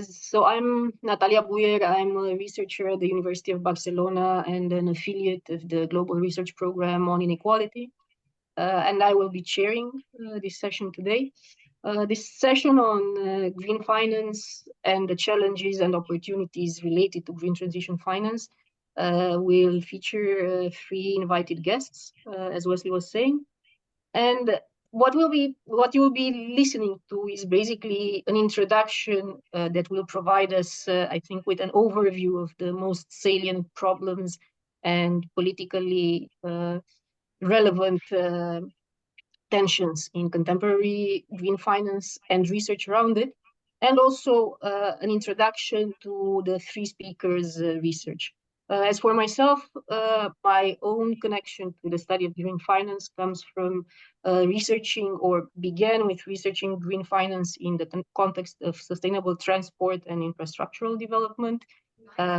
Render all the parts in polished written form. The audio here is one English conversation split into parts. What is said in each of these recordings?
So I'm Natalia Buyer. I'm a researcher at the University of Barcelona and an affiliate of the Global Research Program on Inequality. And I will be chairing this session today. This session on green finance and the challenges and opportunities related to green transition finance will feature three invited guests, as Wesley was saying. And what you will be listening to is basically an introduction that will provide us, I think, with an overview of the most salient problems and politically relevant tensions in contemporary green finance and research around it, and also an introduction to the three speakers' research. As for myself, my own connection to the study of green finance comes from researching, or began with researching green finance in the context of sustainable transport and infrastructural development,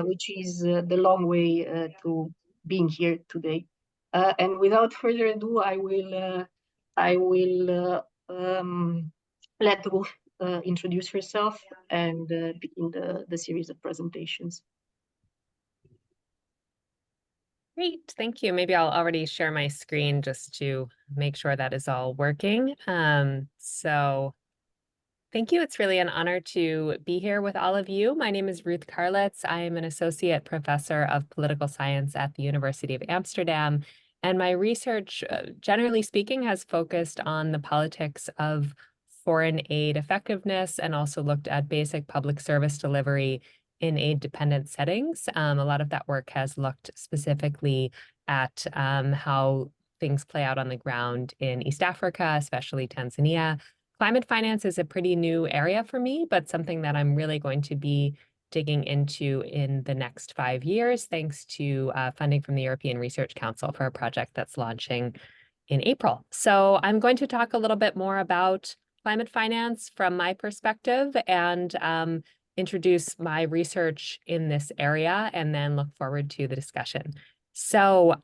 which is the long way to being here today. And without further ado, I will let Ruth introduce herself and begin the series of presentations. Great, thank you. Maybe I'll already share my screen just to make sure that is all working. So thank you. It's really an honor to be here with all of you. My name is Ruth Carlitz. I am an associate professor of political science at the University of Amsterdam. And my research, generally speaking, has focused on the politics of foreign aid effectiveness and also looked at basic public service delivery in aid-dependent settings. A lot of that work has looked specifically at how things play out on the ground in East Africa, especially Tanzania. Climate finance is a pretty new area for me, but something that I'm really going to be digging into in the next 5 years, thanks to funding from the European Research Council for a project that's launching in April. So I'm going to talk a little bit more about climate finance from my perspective and introduce my research in this area and then look forward to the discussion. So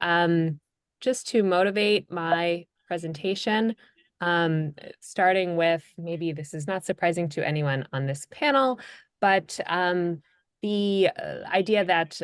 just to motivate my presentation, starting with, maybe this is not surprising to anyone on this panel, but the idea that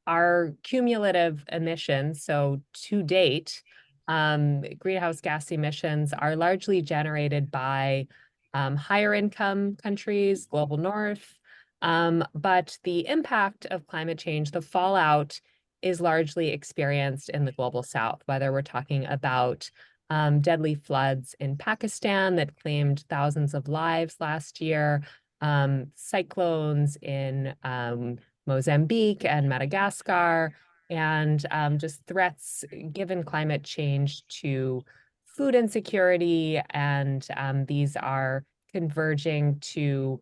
our cumulative emissions, so to date, greenhouse gas emissions are largely generated by higher income countries, global north, but the impact of climate change, the fallout, is largely experienced in the global south, whether we're talking about deadly floods in Pakistan that claimed thousands of lives last year, cyclones in Mozambique and Madagascar, and just threats given climate change to food insecurity, and these are converging to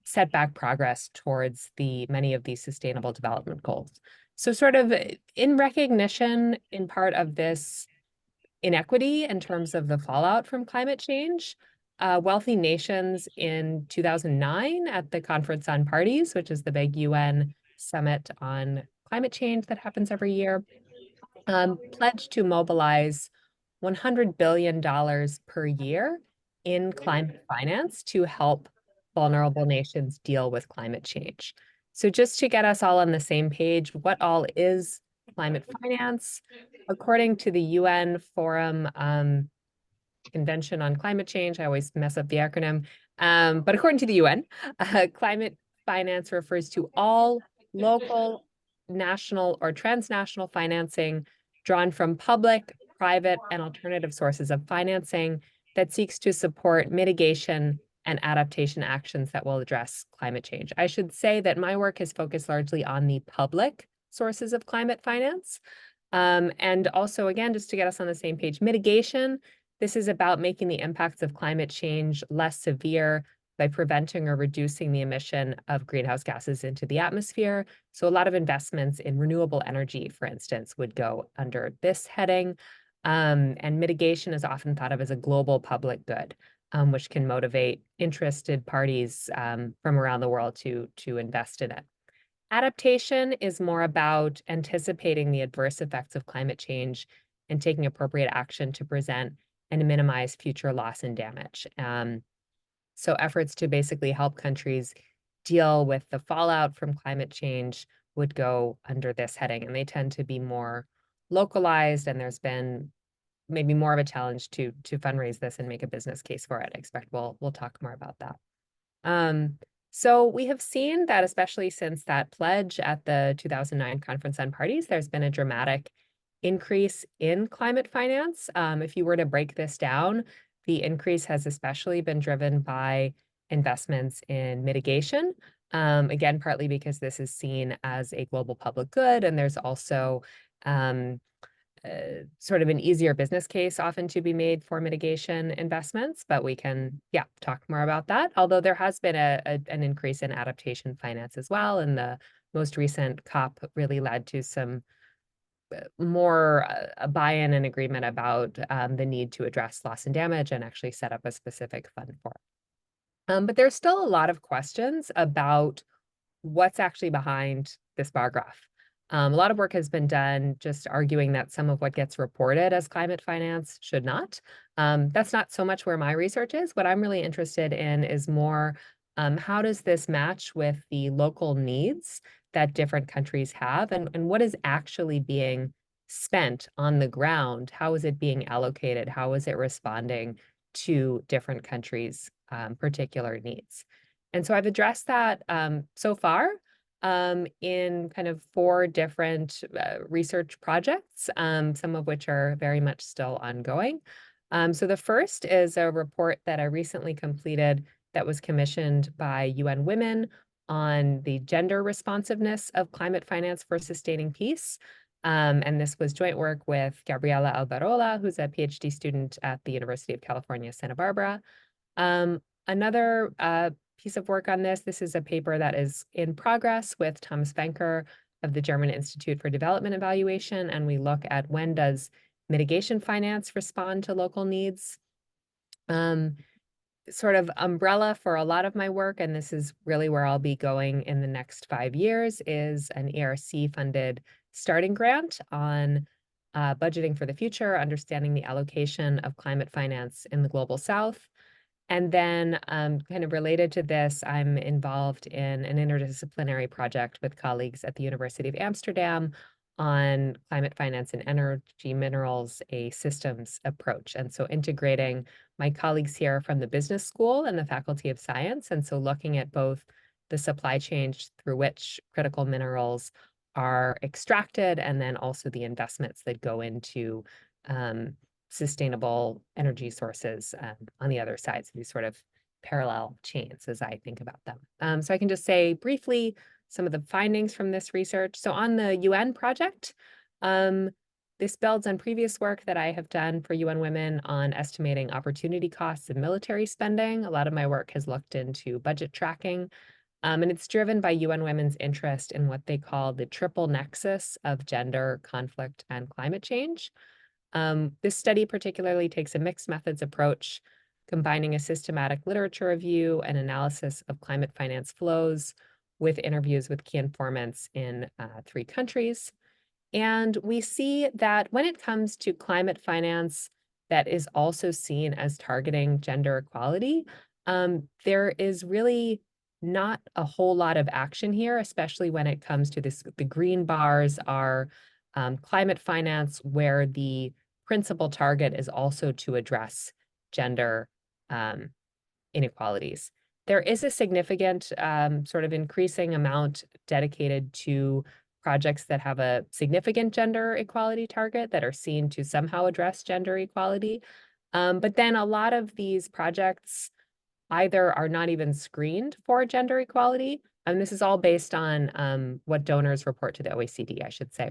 set back progress towards many of these sustainable development goals. So sort of in recognition, in part of this inequity in terms of the fallout from climate change, wealthy nations in 2009 at the Conference on Parties, which is the big UN summit on climate change that happens every year, pledged to mobilize $100 billion per year in climate finance to help vulnerable nations deal with climate change. So just to get us all on the same page, what all is climate finance? According to the UN Forum Convention on Climate Change, I always mess up the acronym, but according to the UN, climate finance refers to all local, national, or transnational financing drawn from public, private, and alternative sources of financing that seeks to support mitigation and adaptation actions that will address climate change. I should say that my work has focused largely on the public sources of climate finance. And also, again, just to get us on the same page, mitigation. This is about making the impacts of climate change less severe by preventing or reducing the emission of greenhouse gases into the atmosphere. So a lot of investments in renewable energy, for instance, would go under this heading. And mitigation is often thought of as a global public good, which can motivate interested parties from around the world to invest in it. Adaptation is more about anticipating the adverse effects of climate change and taking appropriate action to prevent and minimize future loss and damage. So efforts to basically help countries deal with the fallout from climate change would go under this heading, and they tend to be more localized, and there's been maybe more of a challenge to fundraise this and make a business case for it. I expect we'll talk more about that. So we have seen that, especially since that pledge at the 2009 Conference on Parties, there's been a dramatic increase in climate finance. If you were to break this down, the increase has especially been driven by investments in mitigation. Again, partly because this is seen as a global public good, and there's also sort of an easier business case often to be made for mitigation investments, but we can, talk more about that. Although there has been an increase in adaptation finance as well, and the most recent COP really led to some more buy-in and agreement about the need to address loss and damage and actually set up a specific fund for it. But there's still a lot of questions about what's actually behind this bar graph. A lot of work has been done just arguing that some of what gets reported as climate finance should not. That's not so much where my research is. What I'm really interested in is more, how does this match with the local needs that different countries have, and what is actually being spent on the ground? How is it being allocated? How is it responding to different countries' particular needs? And so I've addressed that so far in kind of 4 different research projects, some of which are very much still ongoing. So the first is a report that I recently completed that was commissioned by UN Women on the gender responsiveness of climate finance for sustaining peace. And this was joint work with Gabriela Alberola, who's a PhD student at the University of California, Santa Barbara. Another piece of work on this. This is a paper that is in progress with Thomas Benker of the German Institute for Development Evaluation, and we look at when does mitigation finance respond to local needs. Sort of umbrella for a lot of my work, and this is really where I'll be going in the next 5 years, is an ERC-funded starting grant on budgeting for the future, understanding the allocation of climate finance in the Global South. And then kind of related to this, I'm involved in an interdisciplinary project with colleagues at the University of Amsterdam on climate finance and energy minerals, a systems approach. And so integrating my colleagues here from the business school and the Faculty of Science. And so looking at both the supply chain through which critical minerals are extracted, and then also the investments that go into sustainable energy sources on the other side. So these sort of parallel chains as I think about them. So I can just say briefly some of the findings from this research. So on the UN project, this builds on previous work that I have done for UN Women on estimating opportunity costs of military spending. A lot of my work has looked into budget tracking, and it's driven by UN Women's interest in what they call the triple nexus of gender, conflict, and climate change. This study particularly takes a mixed methods approach, combining a systematic literature review and analysis of climate finance flows with interviews with key informants in 3 countries. And we see that when it comes to climate finance that is also seen as targeting gender equality, there is really not a whole lot of action here, especially when it comes to this. The green bars are climate finance, where the principal target is also to address gender inequalities. There is a significant sort of increasing amount dedicated to projects that have a significant gender equality target that are seen to somehow address gender equality. But then a lot of these projects either are not even screened for gender equality, and this is all based on what donors report to the OECD, I should say,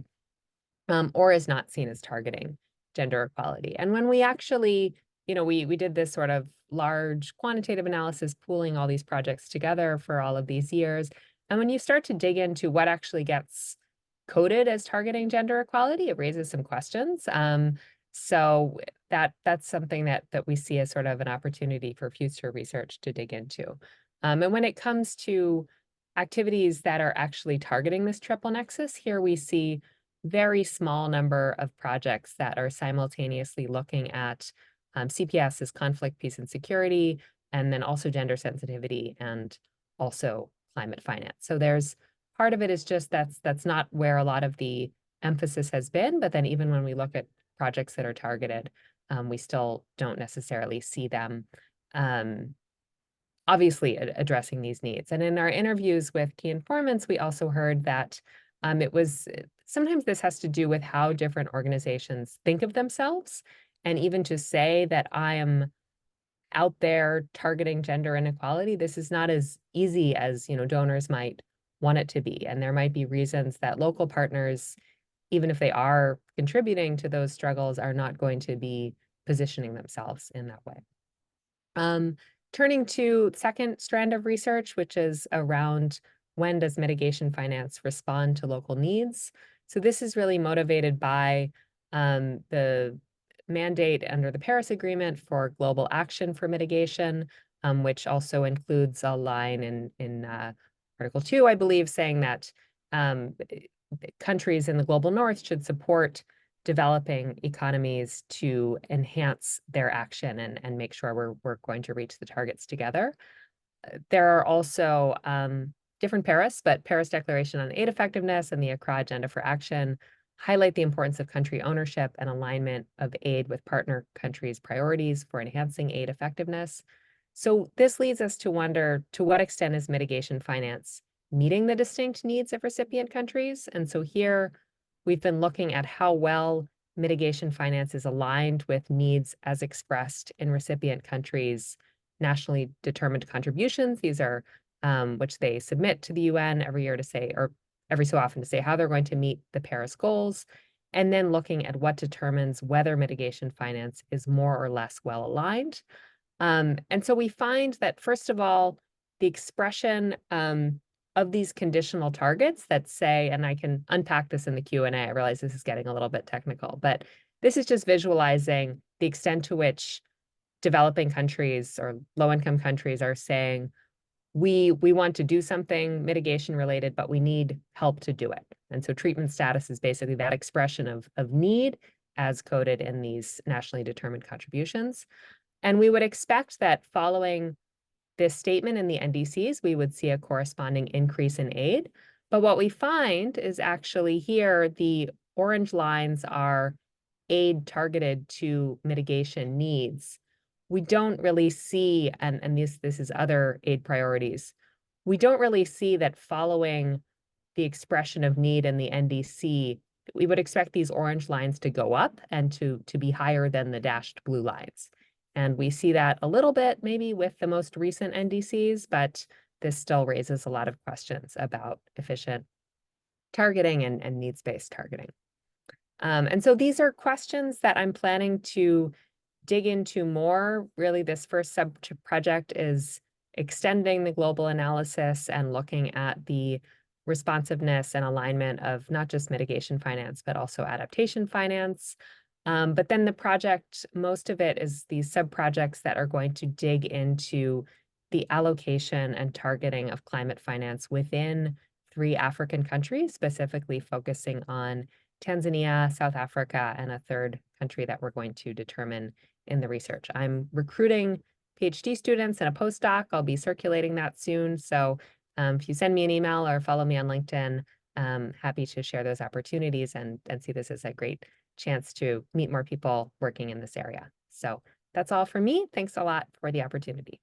or is not seen as targeting gender equality. And when we actually, we did this sort of large quantitative analysis, pooling all these projects together for all of these years. And when you start to dig into what actually gets coded as targeting gender equality, it raises some questions. So that's something that we see as sort of an opportunity for future research to dig into. And when it comes to activities that are actually targeting this triple nexus, here we see very small number of projects that are simultaneously looking at CPS as conflict, peace, and security, and then also gender sensitivity and also climate finance. So there's part of it is just that's not where a lot of the emphasis has been, but then even when we look at projects that are targeted, we still don't necessarily see them obviously addressing these needs. And in our interviews with key informants, we also heard that sometimes this has to do with how different organizations think of themselves. And even to say that I am out there targeting gender inequality, this is not as easy as, donors might want it to be. And there might be reasons that local partners, even if they are contributing to those struggles, are not going to be positioning themselves in that way. Turning to the second strand of research, which is around when does mitigation finance respond to local needs? So this is really motivated by the mandate under the Paris Agreement for global action for mitigation, which also includes a line in Article 2, I believe, saying that countries in the global north should support developing economies to enhance their action and make sure we're going to reach the targets together. There are also different Paris, but Paris Declaration on Aid Effectiveness and the Accra Agenda for Action highlight the importance of country ownership and alignment of aid with partner countries' priorities for enhancing aid effectiveness. So this leads us to wonder, to what extent is mitigation finance meeting the distinct needs of recipient countries? And so here, we've been looking at how well mitigation finance is aligned with needs as expressed in recipient countries' nationally determined contributions. These are which they submit to the UN every year to say, or every so often to say how they're going to meet the Paris goals, and then looking at what determines whether mitigation finance is more or less well aligned. And so we find that, first of all, the expression of these conditional targets that say, and I can unpack this in the Q&A, I realize this is getting a little bit technical, but this is just visualizing the extent to which developing countries or low-income countries are saying, we want to do something mitigation related, but we need help to do it. And so treatment status is basically that expression of need as coded in these nationally determined contributions. And we would expect that following this statement in the NDCs, we would see a corresponding increase in aid. But what we find is actually here, the orange lines are aid targeted to mitigation needs. We don't really see, and this is other aid priorities, we don't really see that following the expression of need in the NDC, we would expect these orange lines to go up and to be higher than the dashed blue lines. And we see that a little bit maybe with the most recent NDCs, but this still raises a lot of questions about efficient targeting and needs-based targeting. And so these are questions that I'm planning to dig into more. Really, this first sub-project is extending the global analysis and looking at the responsiveness and alignment of not just mitigation finance, but also adaptation finance. But then the project, most of it is these sub-projects that are going to dig into the allocation and targeting of climate finance within 3 African countries, specifically focusing on Tanzania, South Africa, and a third country that we're going to determine in the research. I'm recruiting PhD students and a postdoc. I'll be circulating that soon. So if you send me an email or follow me on LinkedIn, I'm happy to share those opportunities and see this as a great chance to meet more people working in this area. So that's all for me. Thanks a lot for the opportunity.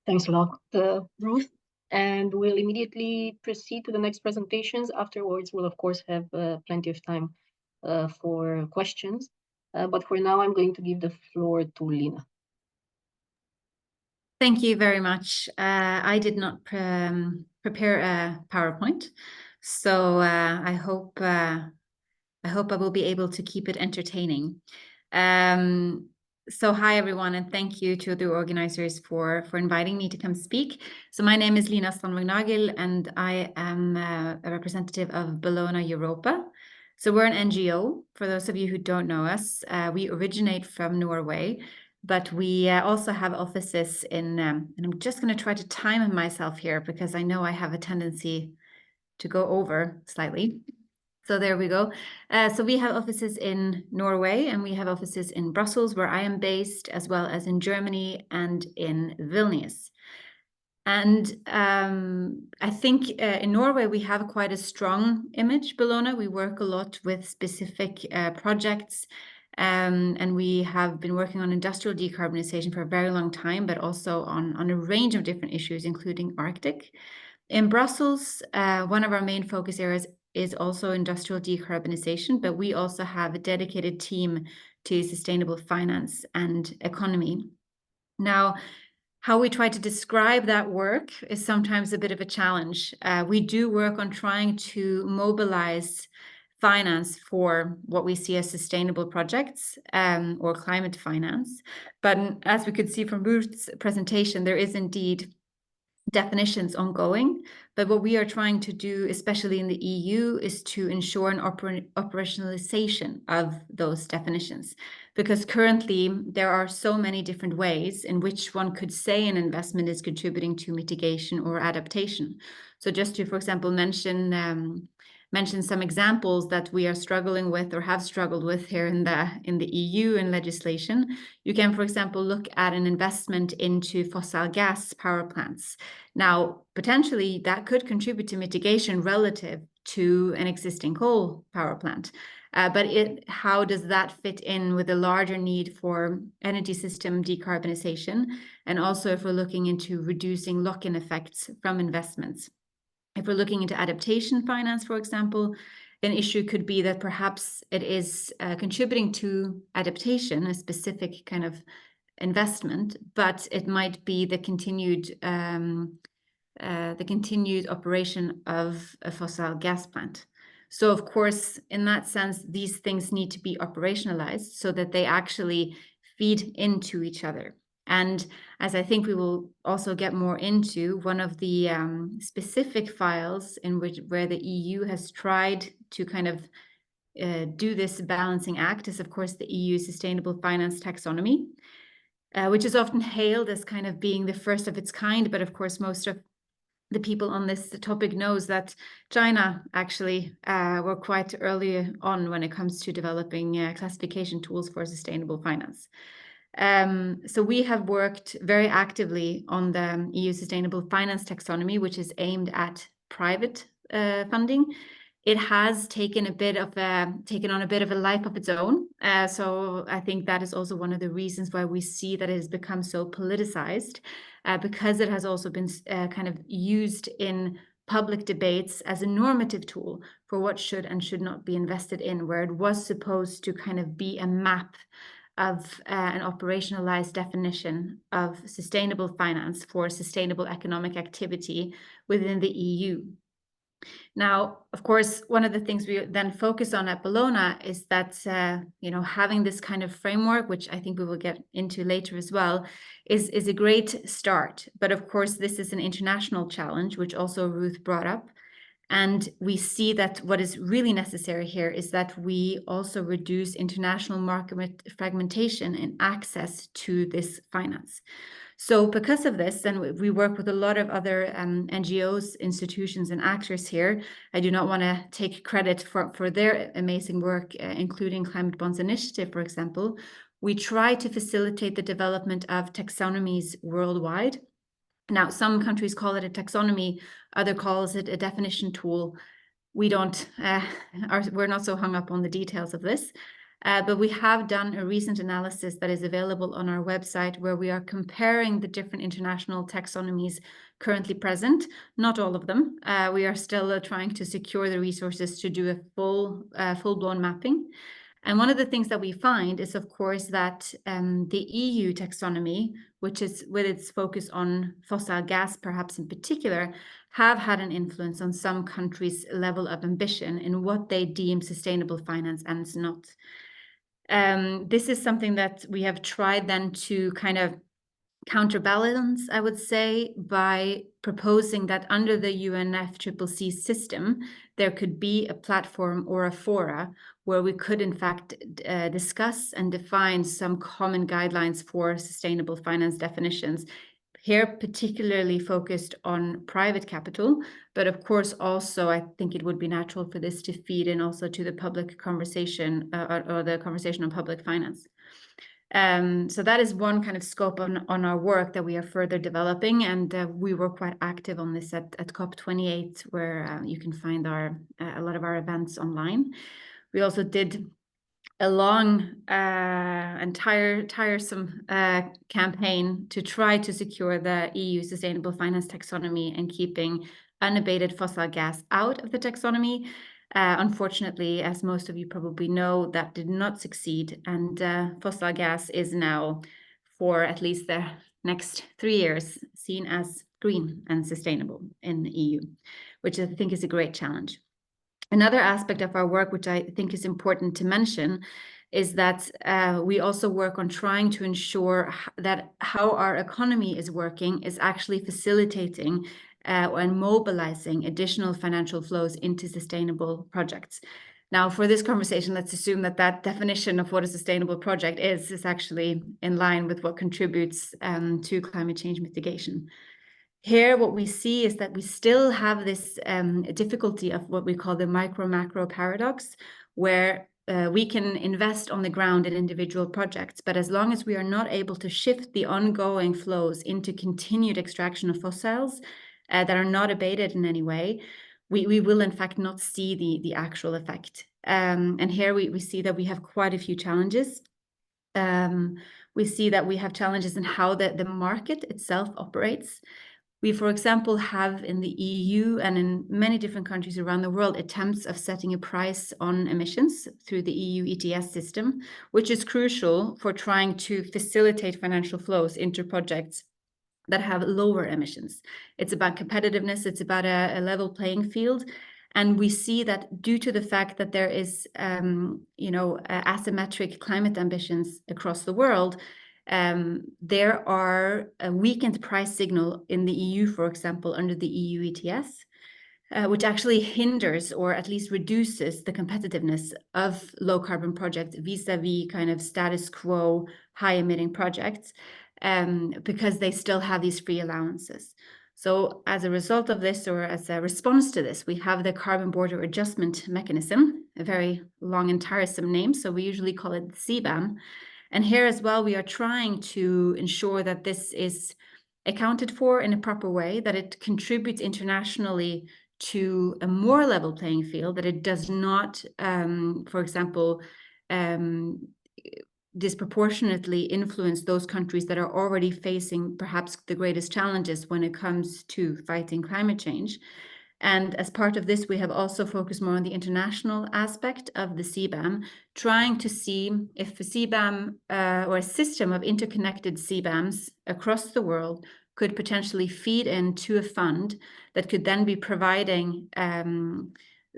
Thanks a lot, Ruth. And we'll immediately proceed to the next presentations. Afterwards, we'll of course have plenty of time for questions. But for now, I'm going to give the floor to Lina. Thank you very much. I did not prepare a PowerPoint, so I hope I will be able to keep it entertaining. So hi everyone, and thank you to the organizers for inviting me to come speak. So my name is Lina Nagell, and I am a representative of Bellona Europa. So we're an NGO. For those of you who don't know us, we originate from Norway, but we also have offices in, and I'm just going to try to time myself here because I know I have a tendency to go over slightly. So there we go. So we have offices in Norway, and we have offices in Brussels, where I am based, as well as in Germany and in Vilnius. And I think in Norway, we have quite a strong image, Bellona. We work a lot with specific projects, and we have been working on industrial decarbonization for a very long time, but also on a range of different issues, including Arctic. In Brussels, one of our main focus areas is also industrial decarbonization, but we also have a dedicated team to sustainable finance and economy. Now, how we try to describe that work is sometimes a bit of a challenge. We do work on trying to mobilize finance for what we see as sustainable projects or climate finance. But as we could see from Ruth's presentation, there is indeed definitions ongoing, but what we are trying to do, especially in the EU, is to ensure an operationalization of those definitions, because currently there are so many different ways in which one could say an investment is contributing to mitigation or adaptation. So just to, for example, mention some examples that we are struggling with or have struggled with here in the EU in legislation. You can, for example, look at an investment into fossil gas power plants. Now, potentially that could contribute to mitigation relative to an existing coal power plant. But how does that fit in with a larger need for energy system decarbonization? And also if we're looking into reducing lock-in effects from investments. If we're looking into adaptation finance, for example, an issue could be that perhaps it is contributing to adaptation, a specific kind of investment, but it might be the continued operation of a fossil gas plant. So of course, in that sense, these things need to be operationalized so that they actually feed into each other. And as I think we will also get more into, one of the specific files where the EU has tried to kind of do this balancing act is, of course, the EU Sustainable Finance Taxonomy, which is often hailed as kind of being the first of its kind. But of course, most of the people on this topic knows that China actually were quite early on when it comes to developing classification tools for sustainable finance. So we have worked very actively on the EU Sustainable Finance Taxonomy, which is aimed at private funding. It has taken on a bit of a life of its own. So I think that is also one of the reasons why we see that it has become so politicized, because it has also been kind of used in public debates as a normative tool for what should and should not be invested in, where it was supposed to kind of be a map of an operationalized definition of sustainable finance for sustainable economic activity within the EU. Now, of course, one of the things we then focus on at Bellona is that, having this kind of framework, which I think we will get into later as well, is a great start. But of course, this is an international challenge, which also Ruth brought up. And we see that what is really necessary here is that we also reduce international market fragmentation and access to this finance. So because of this, and we work with a lot of other NGOs, institutions, and actors here. I do not want to take credit for their amazing work, including Climate Bonds Initiative, for example. We try to facilitate the development of taxonomies worldwide. Now, some countries call it a taxonomy, other calls it a definition tool. We're not so hung up on the details of this, but we have done a recent analysis that is available on our website where we are comparing the different international taxonomies currently present. Not all of them. We are still trying to secure the resources to do a full-blown mapping. And one of the things that we find is, of course, that the EU taxonomy, which is with its focus on fossil gas, perhaps in particular, have had an influence on some countries' level of ambition in what they deem sustainable finance and not. This is something that we have tried then to kind of counterbalance, I would say, by proposing that under the UNFCCC system, there could be a platform or a fora where we could, in fact, discuss and define some common guidelines for sustainable finance definitions, here particularly focused on private capital, but of course also I think it would be natural for this to feed in also to the public conversation or the conversation on public finance. So that is one kind of scope on our work that we are further developing, and we were quite active on this at COP28, where you can find a lot of our events online. We also did a long and tiresome campaign to try to secure the EU sustainable finance taxonomy and keeping unabated fossil gas out of the taxonomy. Unfortunately, as most of you probably know, that did not succeed, and fossil gas is now, for at least the next 3 years, seen as green and sustainable in the EU, which I think is a great challenge. Another aspect of our work, which I think is important to mention, is that we also work on trying to ensure that how our economy is working is actually facilitating and mobilizing additional financial flows into sustainable projects. Now, for this conversation, let's assume that that definition of what a sustainable project is actually in line with what contributes to climate change mitigation. Here, what we see is that we still have this difficulty of what we call the micro-macro paradox, where we can invest on the ground in individual projects, but as long as we are not able to shift the ongoing flows into continued extraction of fossils that are not abated in any way, we will in fact not see the actual effect. And here we see that we have quite a few challenges. We see that we have challenges in how the market itself operates. We, for example, have in the EU and in many different countries around the world attempts of setting a price on emissions through the EU ETS system, which is crucial for trying to facilitate financial flows into projects that have lower emissions. It's about competitiveness, it's about a level playing field. And we see that due to the fact that there is, asymmetric climate ambitions across the world, there are a weakened price signal in the EU, for example, under the EU ETS, which actually hinders or at least reduces the competitiveness of low carbon projects vis-a-vis kind of status quo high emitting projects, because they still have these free allowances. So as a result of this, or as a response to this, we have the Carbon Border Adjustment Mechanism, a very long and tiresome name, so we usually call it the CBAM. And here as well, we are trying to ensure that this is accounted for in a proper way, that it contributes internationally to a more level playing field, that it does not, for example, disproportionately influence those countries that are already facing perhaps the greatest challenges when it comes to fighting climate change. And as part of this, we have also focused more on the international aspect of the CBAM, trying to see if a CBAM or a system of interconnected CBAMs across the world could potentially feed into a fund that could then be providing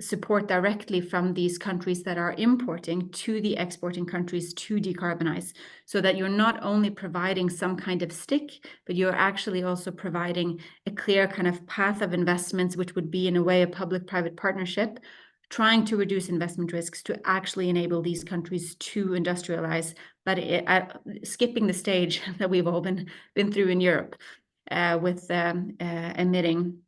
support directly from these countries that are importing to the exporting countries to decarbonize, so that you're not only providing some kind of stick, but you're actually also providing a clear kind of path of investments, which would be in a way a public-private partnership, trying to reduce investment risks to actually enable these countries to industrialize, but skipping the stage that we've all been through in Europe with emitting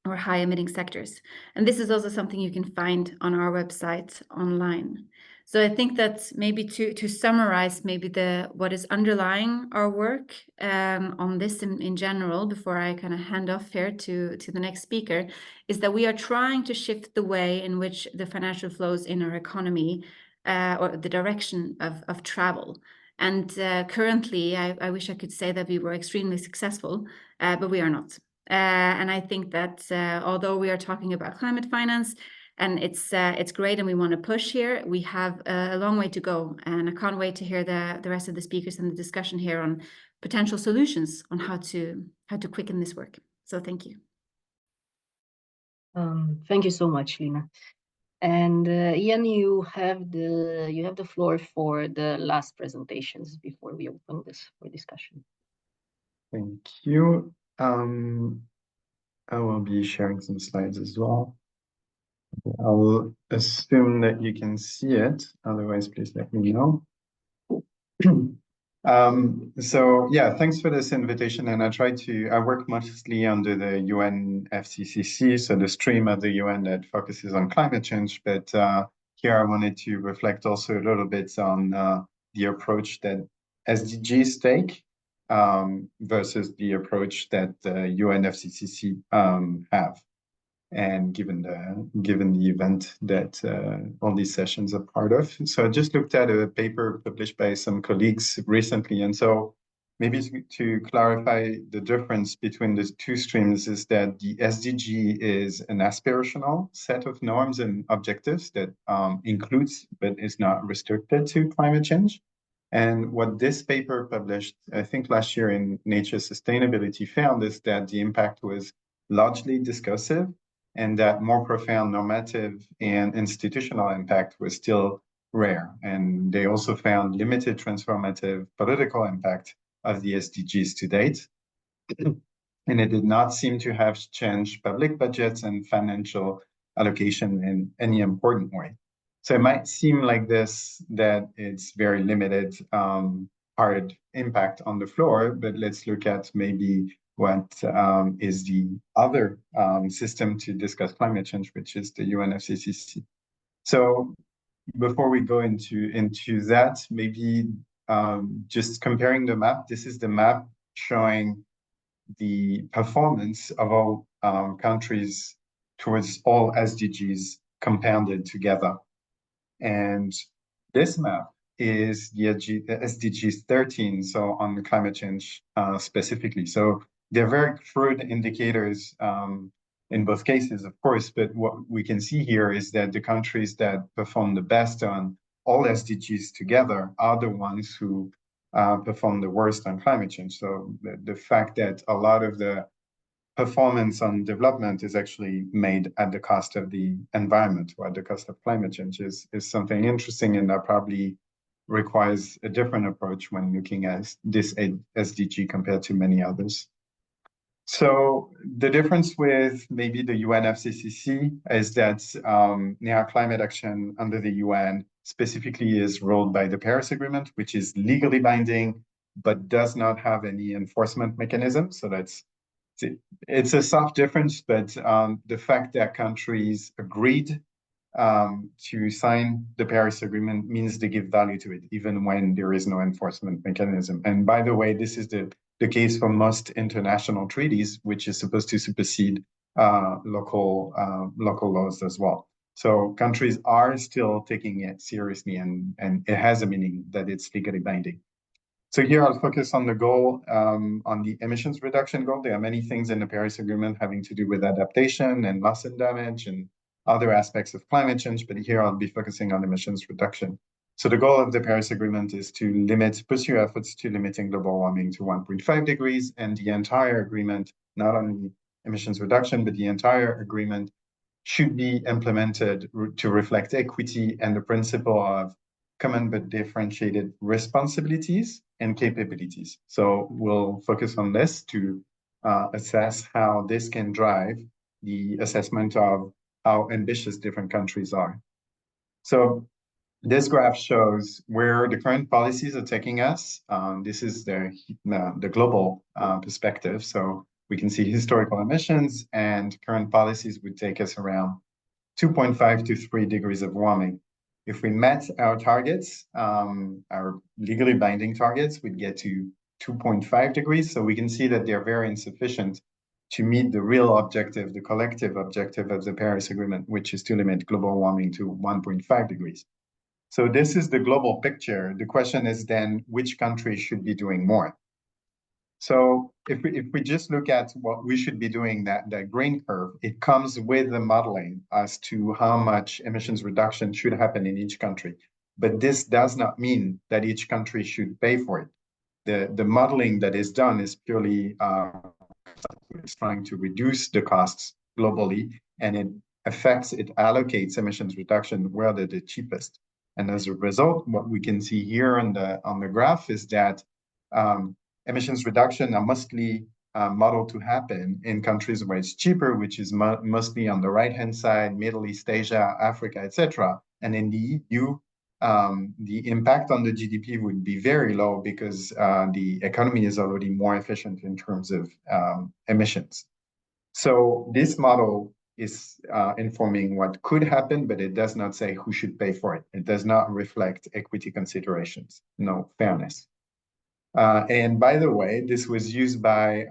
or high emitting sectors. And this is also something you can find on our website online. So I think that maybe to summarize maybe what is underlying our work on this in general, before I kind of hand off here to the next speaker, is that we are trying to shift the way in which the financial flows in our economy or the direction of travel. And currently, I wish I could say that we were extremely successful, but we are not. And I think that although we are talking about climate finance, and it's great and we want to push here, we have a long way to go. And I can't wait to hear the rest of the speakers and the discussion here on potential solutions on how to quicken this work. So thank you. Thank you so much, Lina. And Ian, you have the floor for the last presentations before we open this for discussion. Thank you. I will be sharing some slides as well. I'll assume that you can see it. Otherwise, please let me know. So yeah, thanks for this invitation. And I work mostly under the UNFCCC, so the stream of the UN that focuses on climate change. But here I wanted to reflect also a little bit on the approach that SDGs take versus the approach that the UNFCCC have. And given the event that all these sessions are part of. So I just looked at a paper published by some colleagues recently. And so maybe to clarify the difference between the two streams is that the SDG is an aspirational set of norms and objectives that includes, but is not restricted to climate change. And what this paper published, I think last year in Nature Sustainability, found is that the impact was largely discursive, and that more profound normative and institutional impact was still rare. And they also found limited transformative political impact of the SDGs to date. And it did not seem to have changed public budgets and financial allocation in any important way. So it might seem like this, that it's very limited hard impact on the floor, but let's look at maybe what is the other system to discuss climate change, which is the UNFCCC. So before we go into that, maybe just comparing the map. This is the map showing the performance of all countries towards all SDGs compounded together. And this map is the SDGs 13, so on the climate change specifically. So they're very crude indicators in both cases, of course, but what we can see here is that the countries that perform the best on all SDGs together are the ones who perform the worst on climate change. So the fact that a lot of the performance on development is actually made at the cost of the environment or at the cost of climate change is something interesting, and that probably requires a different approach when looking at this SDG compared to many others. So the difference with maybe the UNFCCC is that climate action under the UN specifically is ruled by the Paris Agreement, which is legally binding, but does not have any enforcement mechanism. So it's a soft difference, but the fact that countries agreed to sign the Paris Agreement means they give value to it, even when there is no enforcement mechanism. And by the way, this is the case for most international treaties, which is supposed to supersede local laws as well. So countries are still taking it seriously, and it has a meaning that it's legally binding. So here I'll focus on the goal, on the emissions reduction goal. There are many things in the Paris Agreement having to do with adaptation and loss and damage and other aspects of climate change, but here I'll be focusing on emissions reduction. So the goal of the Paris Agreement is to pursue efforts to limiting global warming to 1.5 degrees, and the entire agreement, not only emissions reduction, but the entire agreement should be implemented to reflect equity and the principle of common but differentiated responsibilities and capabilities. So we'll focus on this to assess how this can drive the assessment of how ambitious different countries are. So this graph shows where the current policies are taking us. This is the global perspective. So we can see historical emissions, and current policies would take us around 2.5 to 3 degrees of warming. If we met our targets, our legally binding targets, we'd get to 2.5 degrees. So we can see that they're very insufficient to meet the real objective, the collective objective of the Paris Agreement, which is to limit global warming to 1.5 degrees. So this is the global picture. The question is then, which countries should be doing more? So if we just look at what we should be doing, that green curve, it comes with the modeling as to how much emissions reduction should happen in each country. But this does not mean that each country should pay for it. The modeling that is done is purely it's trying to reduce the costs globally, and it allocates emissions reduction where they're the cheapest. And as a result, what we can see here on the graph is that emissions reduction are mostly modeled to happen in countries where it's cheaper, which is mostly on the right-hand side, Middle East, Asia, Africa, etc. And in the EU, the impact on the GDP would be very low because the economy is already more efficient in terms of emissions. So this model is informing what could happen, but it does not say who should pay for it. It does not reflect equity considerations, no fairness. And by the way, this was used by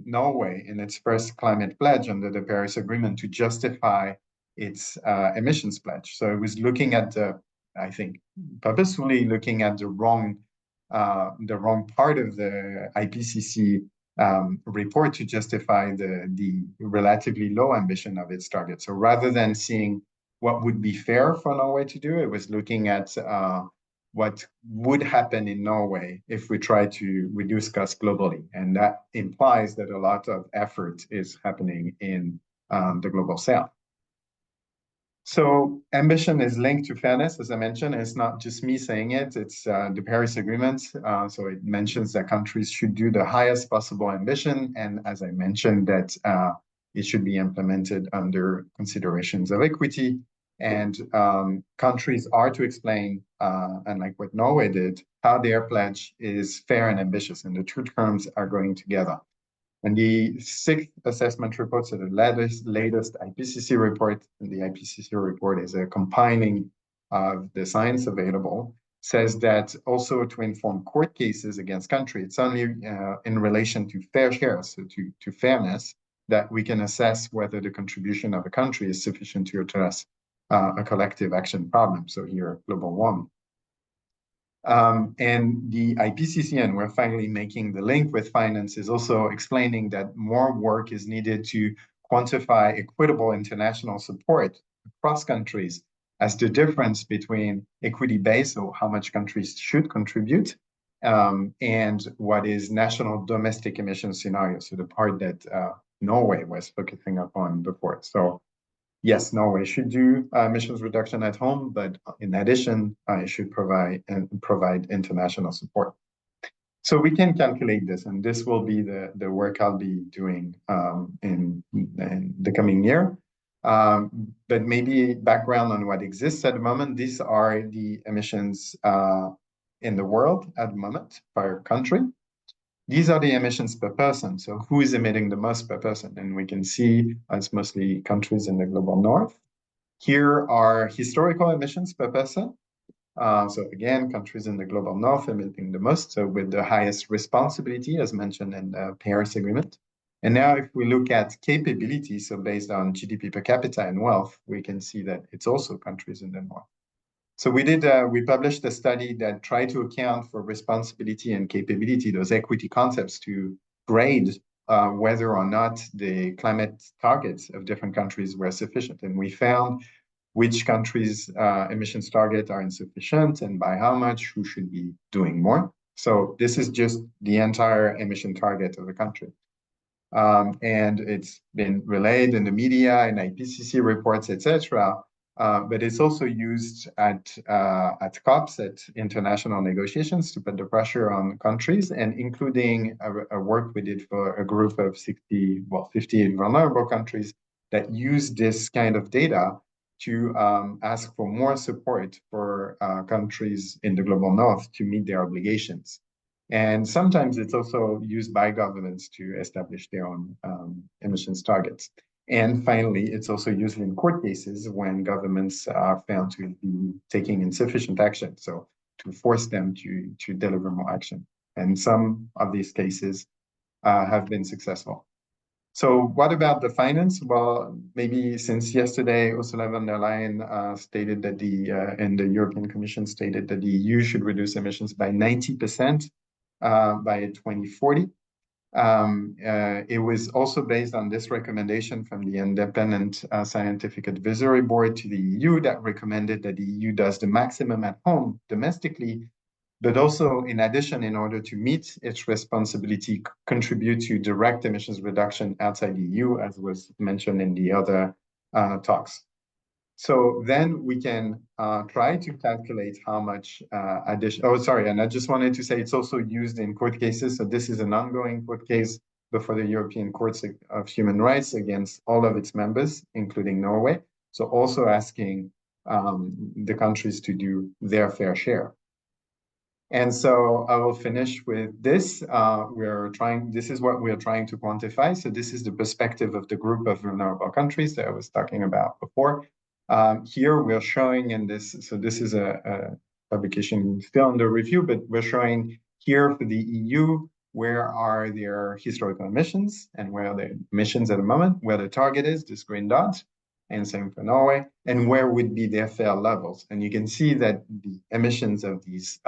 Norway in its first climate pledge under the Paris Agreement to justify its emissions pledge. So it was looking at the, I think, purposefully looking at the wrong part of the IPCC report to justify the relatively low ambition of its target. So rather than seeing what would be fair for Norway to do, it was looking at what would happen in Norway if we try to reduce costs globally. And that implies that a lot of effort is happening in the global south. So ambition is linked to fairness, as I mentioned. It's not just me saying it, it's the Paris Agreement. So it mentions that countries should do the highest possible ambition. And as I mentioned, that it should be implemented under considerations of equity. And countries are to explain, unlike what Norway did, how their pledge is fair and ambitious. And the two terms are going together. And the 6th assessment report, so the latest IPCC report, and the IPCC report is a compiling of the science available, says that also to inform court cases against countries, it's only in relation to fair share, so to fairness, that we can assess whether the contribution of a country is sufficient to address a collective action problem, so here, global warming. And the IPCC, and we're finally making the link with finance, is also explaining that more work is needed to quantify equitable international support across countries as the difference between equity-based, so how much countries should contribute, and what is national domestic emission scenario, so the part that Norway was focusing upon before. So yes, Norway should do emissions reduction at home, but in addition, it should provide international support. So we can calculate this, and this will be the work I'll be doing in the coming year. But maybe background on what exists at the moment. These are the emissions in the world at the moment per country. These are the emissions per person. So who is emitting the most per person? And we can see it's mostly countries in the global north. Here are historical emissions per person. So again, countries in the global north emitting the most, so with the highest responsibility, as mentioned in the Paris Agreement. And now if we look at capability, so based on GDP per capita and wealth, we can see that it's also countries in the north. So we published a study that tried to account for responsibility and capability, those equity concepts, to grade whether or not the climate targets of different countries were sufficient. And we found which countries' emissions target are insufficient and by how much, who should be doing more. So this is just the entire emission target of a country. And it's been relayed in the media, in IPCC reports, etc. But it's also used at COPs, at international negotiations, to put the pressure on countries, and including a work we did for a group of 58 vulnerable countries that use this kind of data to ask for more support for countries in the global north to meet their obligations. And sometimes it's also used by governments to establish their own emissions targets. And finally, it's also used in court cases when governments are found to be taking insufficient action, so to force them to deliver more action. And some of these cases have been successful. So what about the finance? Well, maybe since yesterday, Ursula von der Leyen stated that and the European Commission stated that the EU should reduce emissions by 90% by 2040. It was also based on this recommendation from the Independent Scientific Advisory Board to the EU that recommended that the EU does the maximum at home domestically, but also in addition, in order to meet its responsibility, contribute to direct emissions reduction outside the EU, as was mentioned in the other talks. So then we can try to calculate how much addition. Oh, sorry, and I just wanted to say it's also used in court cases. So this is an ongoing court case before the European Court of Human Rights against all of its members, including Norway. So also asking the countries to do their fair share. And so I will finish with this. This is what we're trying to quantify. So this is the perspective of the group of vulnerable countries that I was talking about before. Here we're showing in this, so this is a publication still under review, but we're showing here for the EU, where are their historical emissions and where are the emissions at the moment, where the target is, this green dot, and same for Norway, and where would be their fair levels. And you can see that the emissions of these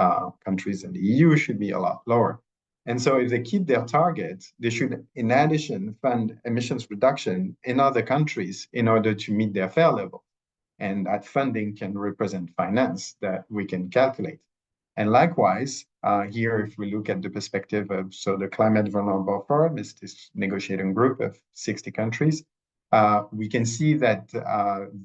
countries in the EU should be a lot lower. And so if they keep their targets, they should, in addition, fund emissions reduction in other countries in order to meet their fair level. And that funding can represent finance that we can calculate. And likewise, here, if we look at the perspective of, so the Climate Vulnerable Forum is this negotiating group of 60 countries, we can see that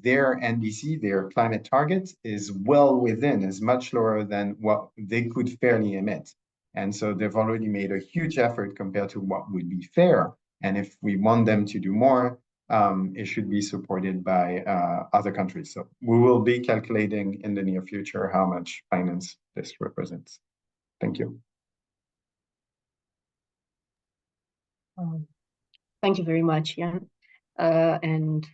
their NDC, their climate target, is well within, is much lower than what they could fairly emit. And so they've already made a huge effort compared to what would be fair. And if we want them to do more, it should be supported by other countries. So we will be calculating in the near future how much finance this represents. Thank you. Thank you very much, Jan. And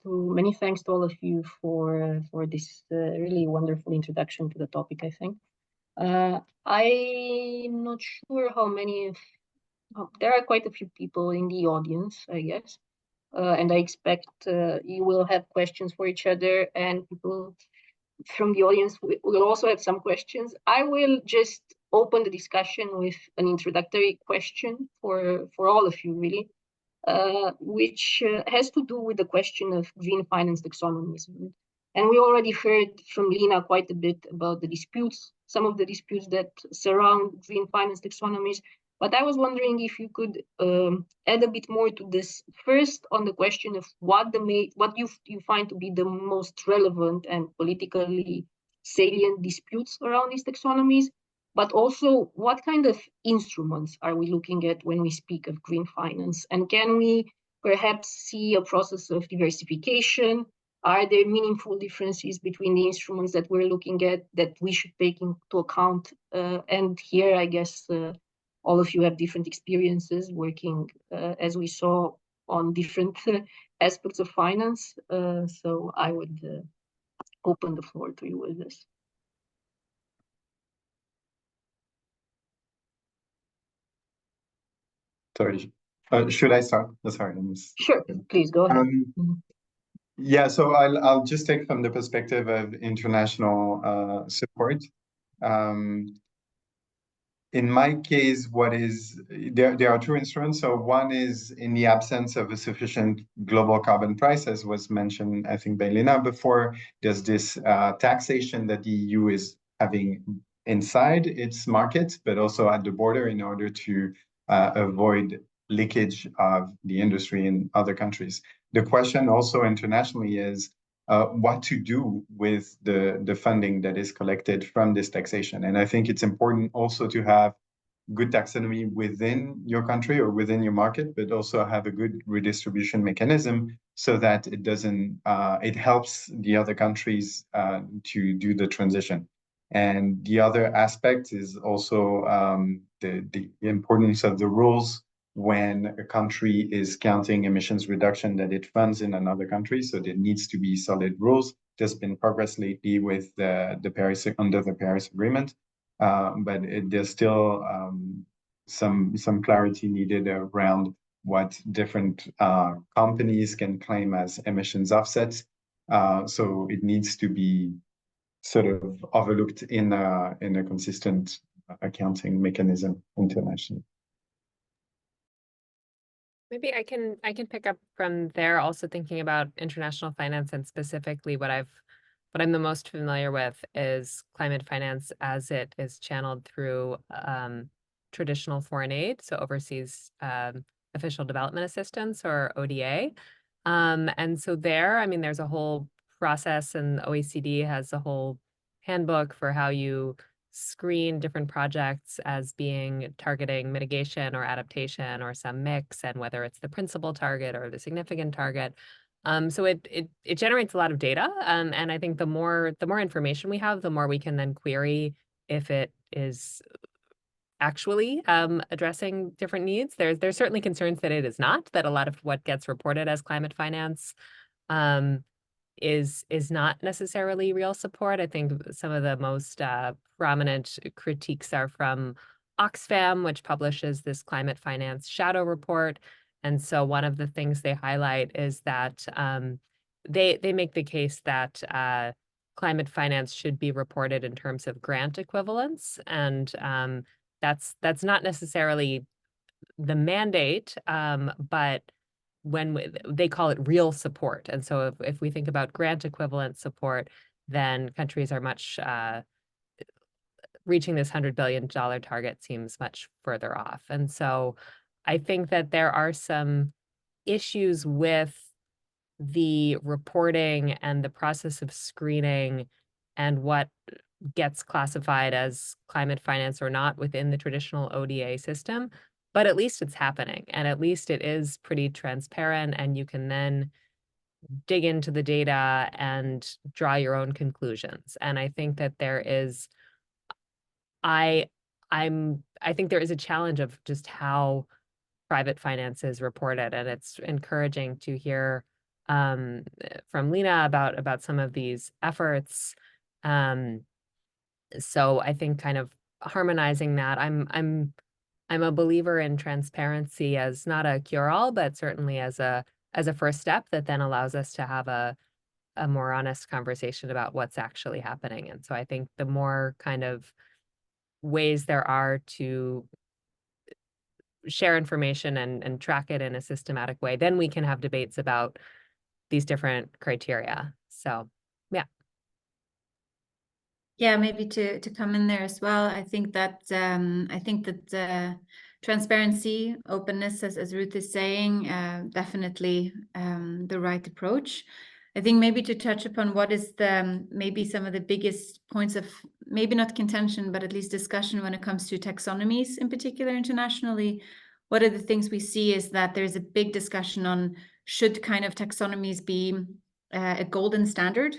many thanks to all of you for this really wonderful introduction to the topic, I think. I'm not sure how many there are quite a few people in the audience, I guess. And I expect you will have questions for each other, and people from the audience will also have some questions. I will just open the discussion with an introductory question for all of you, really. Which has to do with the question of green finance taxonomies. And we already heard from Lina quite a bit about the disputes, some of the disputes that surround green finance taxonomies. But I was wondering if you could add a bit more to this. First, on the question of what you find to be the most relevant and politically salient disputes around these taxonomies, but also what kind of instruments are we looking at when we speak of green finance? And can we perhaps see a process of diversification? Are there meaningful differences between the instruments that we're looking at that we should take into account? And here, I guess, all of you have different experiences working, as we saw, on different aspects of finance. So I would open the floor to you with this. Sorry, should I start? Sorry, Sure, please go ahead. Yeah, so I'll just take from the perspective of international support. In my case, there are two instruments. So one is in the absence of a sufficient global carbon price, as was mentioned, I think, by Lina before, there's this taxation that the EU is having inside its market, but also at the border in order to avoid leakage of the industry in other countries. The question also internationally is what to do with the funding that is collected from this taxation. And I think it's important also to have good taxonomy within your country or within your market, but also have a good redistribution mechanism so that it doesn't, it helps the other countries to do the transition. And the other aspect is also the importance of the rules when a country is counting emissions reduction that it funds in another country. So there needs to be solid rules. There's been progress lately with the Paris, under the Paris Agreement, but there's still some clarity needed around what different companies can claim as emissions offsets. So it needs to be sort of overlooked in a consistent accounting mechanism internationally. Maybe I can pick up from there, also thinking about international finance, and specifically what I'm the most familiar with is climate finance as it is channeled through traditional foreign aid, so overseas official development assistance, or ODA. And so there, I mean, there's a whole process, and the OECD has a whole handbook for how you screen different projects as being targeting mitigation or adaptation or some mix, and whether it's the principal target or the significant target. So it generates a lot of data, and I think the more information we have, the more we can then query if it is actually addressing different needs. There's certainly concerns that it is not, that a lot of what gets reported as climate finance is not necessarily real support. I think some of the most prominent critiques are from Oxfam, which publishes this climate finance shadow report. And so one of the things they highlight is that they make the case that climate finance should be reported in terms of grant equivalence, and that's not necessarily the mandate, but they call it real support. And so if we think about grant equivalent support, then countries are much reaching this $100 billion target seems much further off. And so I think that there are some issues with the reporting and the process of screening and what gets classified as climate finance or not within the traditional ODA system, but at least it's happening, and at least it is pretty transparent, and you can then dig into the data and draw your own conclusions. And I think that there is, I think there is a challenge of just how private finance is reported, and it's encouraging to hear from Lina about some of these efforts. So I think kind of harmonizing that, I'm a believer in transparency as not a cure-all, but certainly as a first step that then allows us to have a more honest conversation about what's actually happening. And so I think the more kind of ways there are to share information and track it in a systematic way, then we can have debates about these different criteria. So yeah. Yeah, maybe to come in there as well. I think that transparency, openness, as Ruth is saying, definitely the right approach. I think maybe to touch upon what is maybe some of the biggest points of maybe not contention, but at least discussion when it comes to taxonomies in particular internationally. What are the things we see is that there's a big discussion on should kind of taxonomies be a golden standard,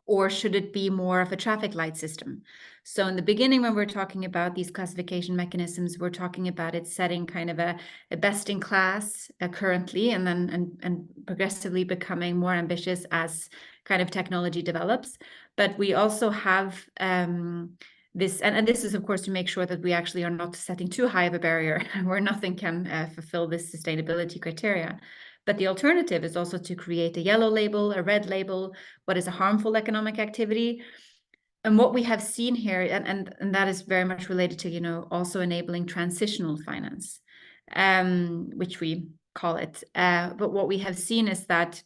or should it be more of a traffic light system? So in the beginning, when we're talking about these classification mechanisms, we're talking about it setting kind of a best in class currently, and then and progressively becoming more ambitious as kind of technology develops. But we also have this, and this is of course to make sure that we actually are not setting too high of a barrier where nothing can fulfill this sustainability criteria. But the alternative is also to create a yellow label, a red label, what is a harmful economic activity. And what we have seen here, and that is very much related to, you know, also enabling transitional finance, which we call it. But what we have seen is that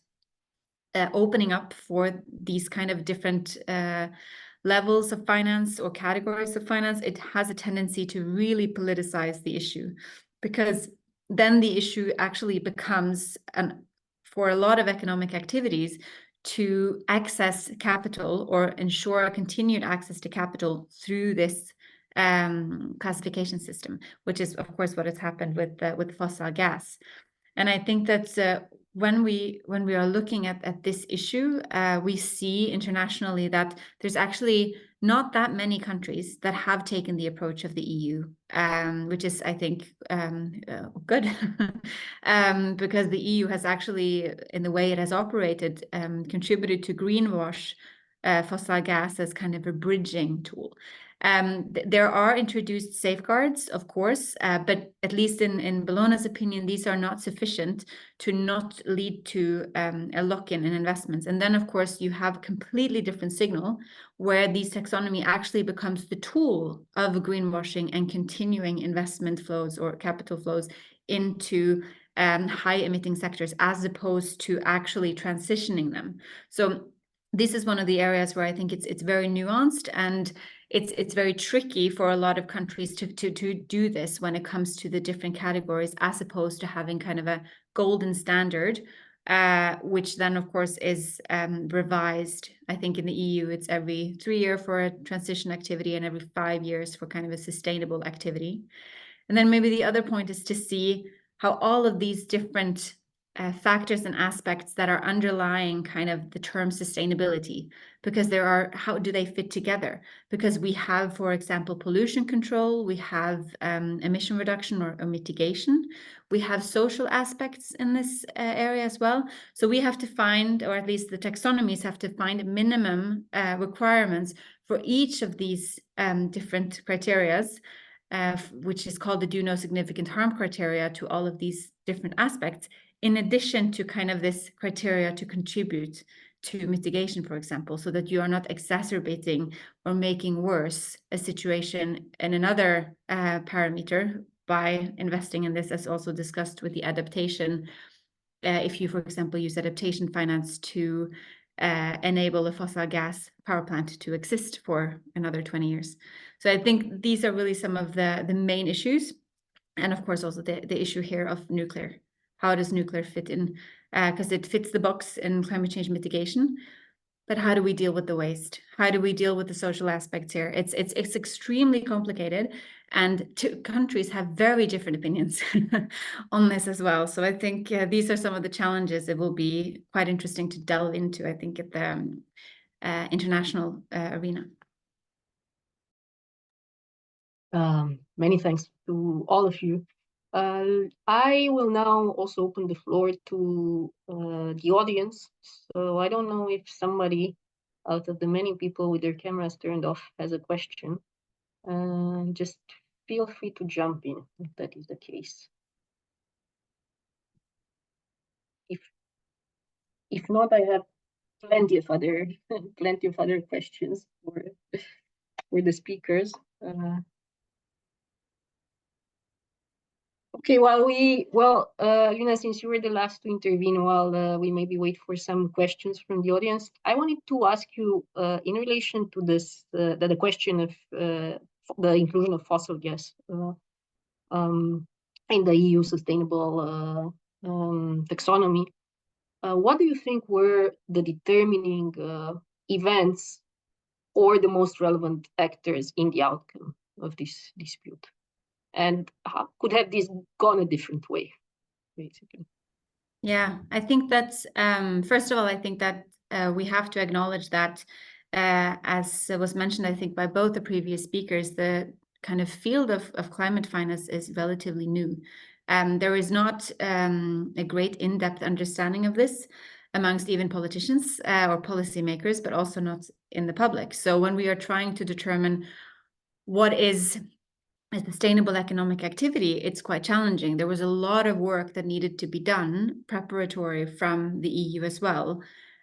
opening up for these kind of different levels of finance or categories of finance, it has a tendency to really politicize the issue, because then the issue actually becomes, for a lot of economic activities, to access capital or ensure continued access to capital through this classification system, which is of course what has happened with fossil gas. And I think that when we are looking at this issue, we see internationally that there's actually not that many countries that have taken the approach of the EU, which is, I think, good, because the EU has actually, in the way it has operated, contributed to greenwash fossil gas as kind of a bridging tool. There are introduced safeguards, of course, but at least in Bellona's opinion, these are not sufficient to not lead to a lock-in in investments. And then, of course, you have a completely different signal where these taxonomy actually becomes the tool of greenwashing and continuing investment flows or capital flows into high-emitting sectors, as opposed to actually transitioning them. So this is one of the areas where I think it's very nuanced, and it's very tricky for a lot of countries to do this when it comes to the different categories, as opposed to having kind of a golden standard, which then of course is revised. I think in the EU it's every 3 years for a transition activity and every 5 years for kind of a sustainable activity. And then maybe the other point is to see how all of these different factors and aspects that are underlying kind of the term sustainability, because there are, how do they fit together? Because we have, for example, pollution control, we have emission reduction or mitigation, we have social aspects in this area as well. So we have to find, or at least the taxonomies have to find minimum requirements for each of these different criterias, which is called the do no significant harm criteria to all of these different aspects, in addition to kind of this criteria to contribute to mitigation, for example, so that you are not exacerbating or making worse a situation in another parameter by investing in this, as also discussed with the adaptation. If you, for example, use adaptation finance to enable a fossil gas power plant to exist for another 20 years. So I think these are really some of the main issues. And of course, also the issue here of nuclear. How does nuclear fit in? Because it fits the box in climate change mitigation. But how do we deal with the waste? How do we deal with the social aspects here? It's extremely complicated, and countries have very different opinions on this as well. So I think these are some of the challenges. It will be quite interesting to delve into, I think, at the international arena. Many thanks to all of you. I will now also open the floor to the audience. So I don't know if somebody out of the many people with their cameras turned off has a question. Just feel free to jump in if that is the case. If not, I have plenty of other questions for the speakers. Okay, Lina, since you were the last to intervene, while we maybe wait for some questions from the audience, I wanted to ask you in relation to this, the question of the inclusion of fossil gas in the EU sustainable taxonomy. What do you think were the determining events or the most relevant actors in the outcome of this dispute? And how could have this gone a different way, basically? Yeah, I think that's, first of all, I think that we have to acknowledge that, as was mentioned, I think, by both the previous speakers, the kind of field of climate finance is relatively new. There is not a great in-depth understanding of this amongst even politicians or policymakers, but also not in the public. So when we are trying to determine what is a sustainable economic activity, it's quite challenging. There was a lot of work that needed to be done, preparatory from the EU as well.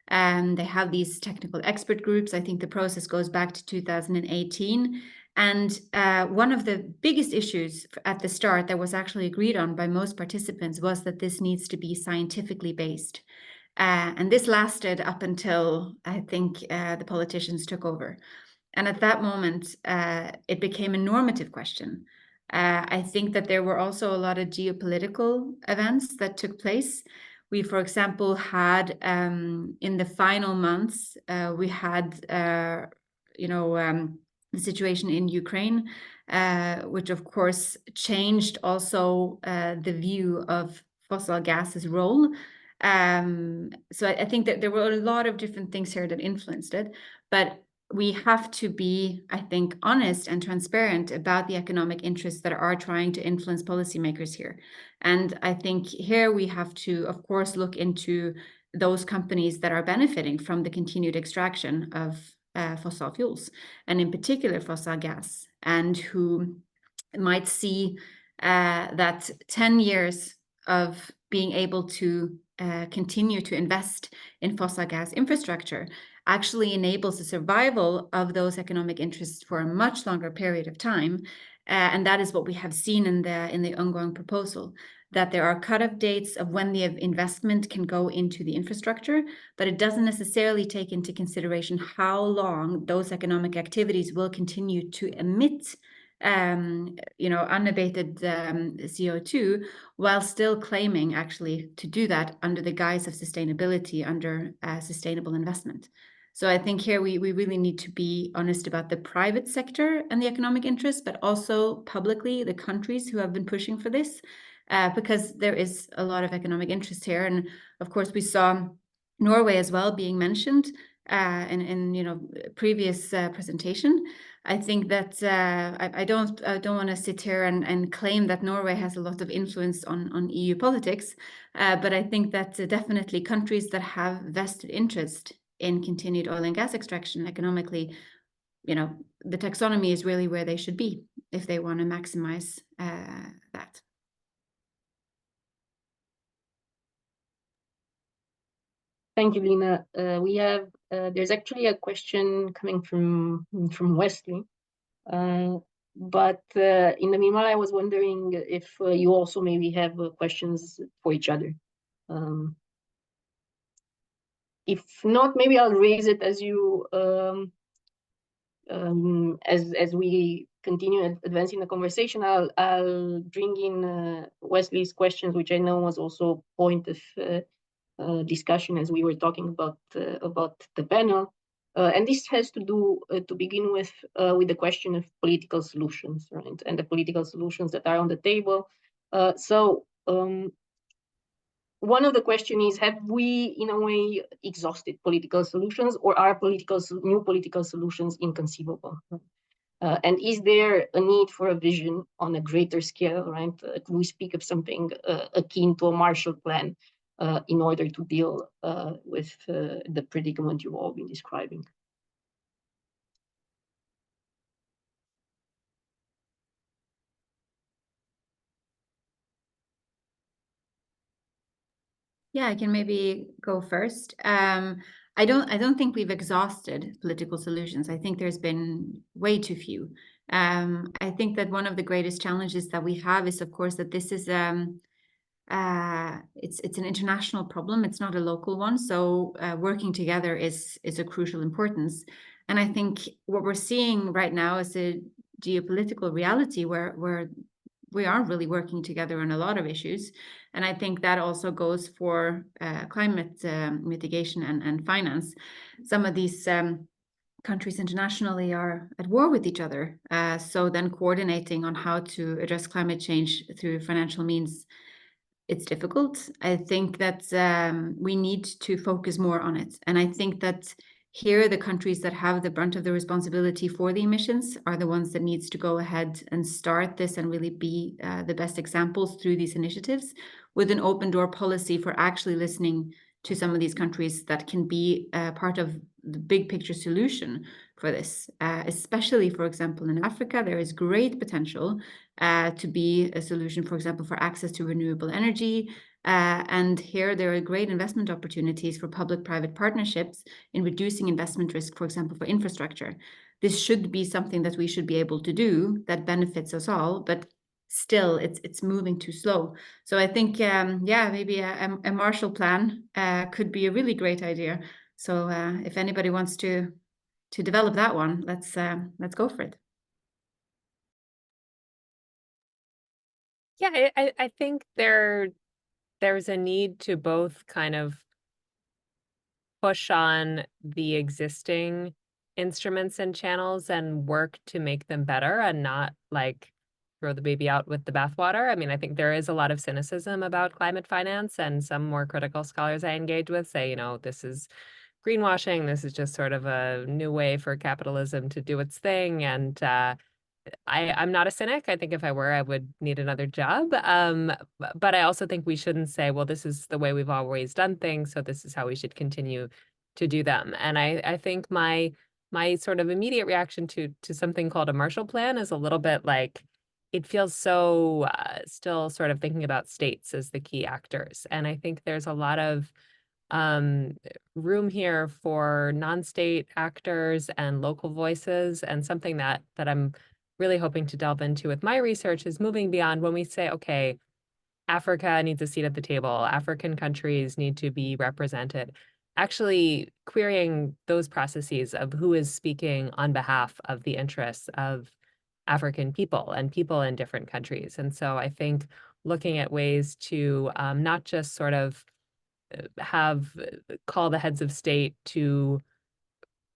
And they have these technical expert groups. I think the process goes back to 2018. And one of the biggest issues at the start that was actually agreed on by most participants was that this needs to be scientifically based. And this lasted up until, I think, the politicians took over. And at that moment, it became a normative question. I think that there were also a lot of geopolitical events that took place. We, for example, had in the final months, we had, the situation in Ukraine, which of course changed also the view of fossil gas's role. So I think that there were a lot of different things here that influenced it, but we have to be, I think, honest and transparent about the economic interests that are trying to influence policymakers here. And I think here we have to, of course, look into those companies that are benefiting from the continued extraction of fossil fuels, and in particular fossil gas, and who might see that 10 years of being able to continue to invest in fossil gas infrastructure actually enables the survival of those economic interests for a much longer period of time. And that is what we have seen in the ongoing proposal, that there are cut-off dates of when the investment can go into the infrastructure, but it doesn't necessarily take into consideration how long those economic activities will continue to emit unabated CO2, while still claiming actually to do that under the guise of sustainability, under sustainable investment. So I think here we really need to be honest about the private sector and the economic interests, but also publicly the countries who have been pushing for this, because there is a lot of economic interest here. And of course, we saw Norway as well being mentioned in previous presentation. I think that I don't want to sit here and claim that Norway has a lot of influence on EU politics, but I think that definitely countries that have vested interest in continued oil and gas extraction economically, the taxonomy is really where they should be if they want to maximize that. Thank you, Lina. We have there's actually a question coming from Wesley, but in the meanwhile, I was wondering if you also maybe have questions for each other. If not, maybe I'll raise it as you as we continue advancing the conversation. I'll bring in Wesley's questions, which I know was also point of discussion as we were talking about the panel, and this has to do to begin with the question of political solutions, right? And the political solutions that are on the table. One of the questions is, have we in a way exhausted political solutions, or are new political solutions inconceivable? And is there a need for a vision on a greater scale, right? Could we speak of something akin to a Marshall Plan in order to deal with the predicament you've all been describing? Yeah, I can maybe go first. I don't think we've exhausted political solutions. I think there's been way too few. I think that one of the greatest challenges that we have is, of course, that this is it's an international problem. It's not a local one. So working together is a crucial importance. And I think what we're seeing right now is a geopolitical reality where we are really working together on a lot of issues. And I think that also goes for climate mitigation and finance. Some of these countries internationally are at war with each other. So then coordinating on how to address climate change through financial means, it's difficult. I think that we need to focus more on it. And I think that here, the countries that have the brunt of the responsibility for the emissions are the ones that needs to go ahead and start this and really be the best examples through these initiatives, with an open door policy for actually listening to some of these countries that can be part of the big picture solution for this. Especially, for example, in Africa, there is great potential to be a solution, for example, for access to renewable energy. And here there are great investment opportunities for public-private partnerships in reducing investment risk, for example, for infrastructure. This should be something that we should be able to do that benefits us all, but still it's moving too slow. So I think, maybe a Marshall Plan could be a really great idea. So if anybody wants to develop that one, let's go for it. Yeah, I think there's a need to both kind of push on the existing instruments and channels and work to make them better, and not like throw the baby out with the bathwater. I mean, I think there is a lot of cynicism about climate finance, and some more critical scholars I engage with say, this is greenwashing. This is just sort of a new way for capitalism to do its thing. And I'm not a cynic. I think if I were, I would need another job. But I also think we shouldn't say, well, this is the way we've always done things, so this is how we should continue to do them. And I think my sort of immediate reaction to something called a Marshall Plan is a little bit like, it feels so still sort of thinking about states as the key actors. And I think there's a lot of room here for non-state actors and local voices. And something that I'm really hoping to delve into with my research is moving beyond when we say, okay, Africa needs a seat at the table, African countries need to be represented. Actually querying those processes of who is speaking on behalf of the interests of African people and people in different countries. And so I think looking at ways to not just sort of call the heads of state to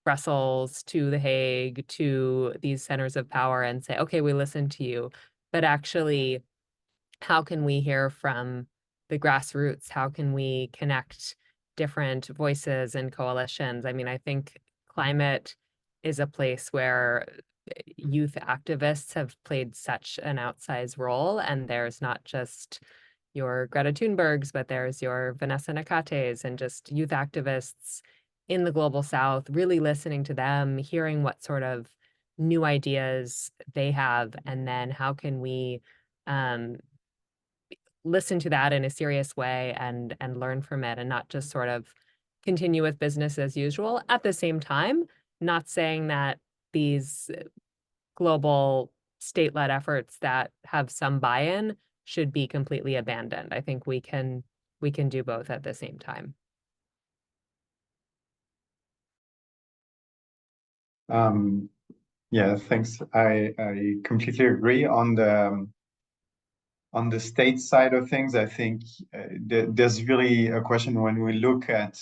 Brussels, to The Hague, to these centers of power and say, okay, we listen to you, but actually how can we hear from the grassroots? How can we connect different voices and coalitions? I mean, I think climate is a place where youth activists have played such an outsized role, and there's not just your Greta Thunbergs, but there's your Vanessa Nakates and just youth activists in the global south, really listening to them, hearing what sort of new ideas they have, and then how can we listen to that in a serious way and learn from it, and not just sort of continue with business as usual. At the same time, not saying that these global state-led efforts that have some buy-in should be completely abandoned. I think we can do both at the same time. Yeah, thanks. I completely agree on the state side of things. I think there's really a question when we look at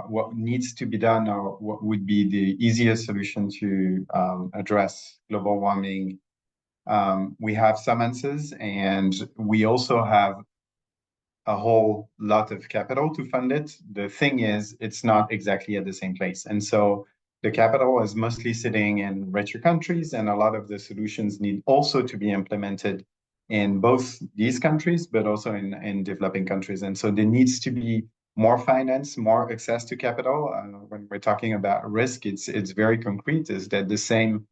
what needs to be done or what would be the easiest solution to address global warming. We have some answers, and we also have a whole lot of capital to fund it. The thing is, it's not exactly at the same place. And so the capital is mostly sitting in richer countries, and a lot of the solutions need also to be implemented in both these countries, but also in developing countries. And so there needs to be more finance, more access to capital. When we're talking about risk, it's very concrete, is that the same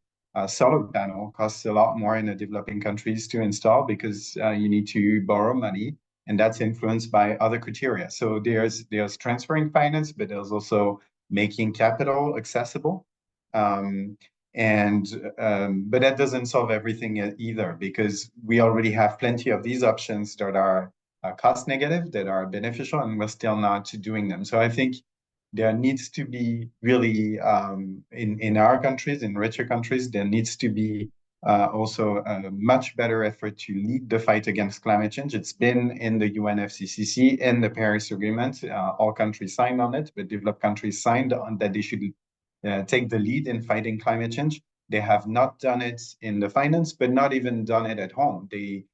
solar panel costs a lot more in the developing countries to install because you need to borrow money, and that's influenced by other criteria. So there's transferring finance, but there's also making capital accessible. But that doesn't solve everything either, because we already have plenty of these options that are cost negative, that are beneficial, and we're still not doing them. So I think there needs to be really, in our countries, in richer countries, there needs to be also a much better effort to lead the fight against climate change. It's been in the UNFCCC, in the Paris Agreement. All countries signed on it, but developed countries signed on that they should take the lead in fighting climate change. They have not done it in the finance, but not even done it at home. They've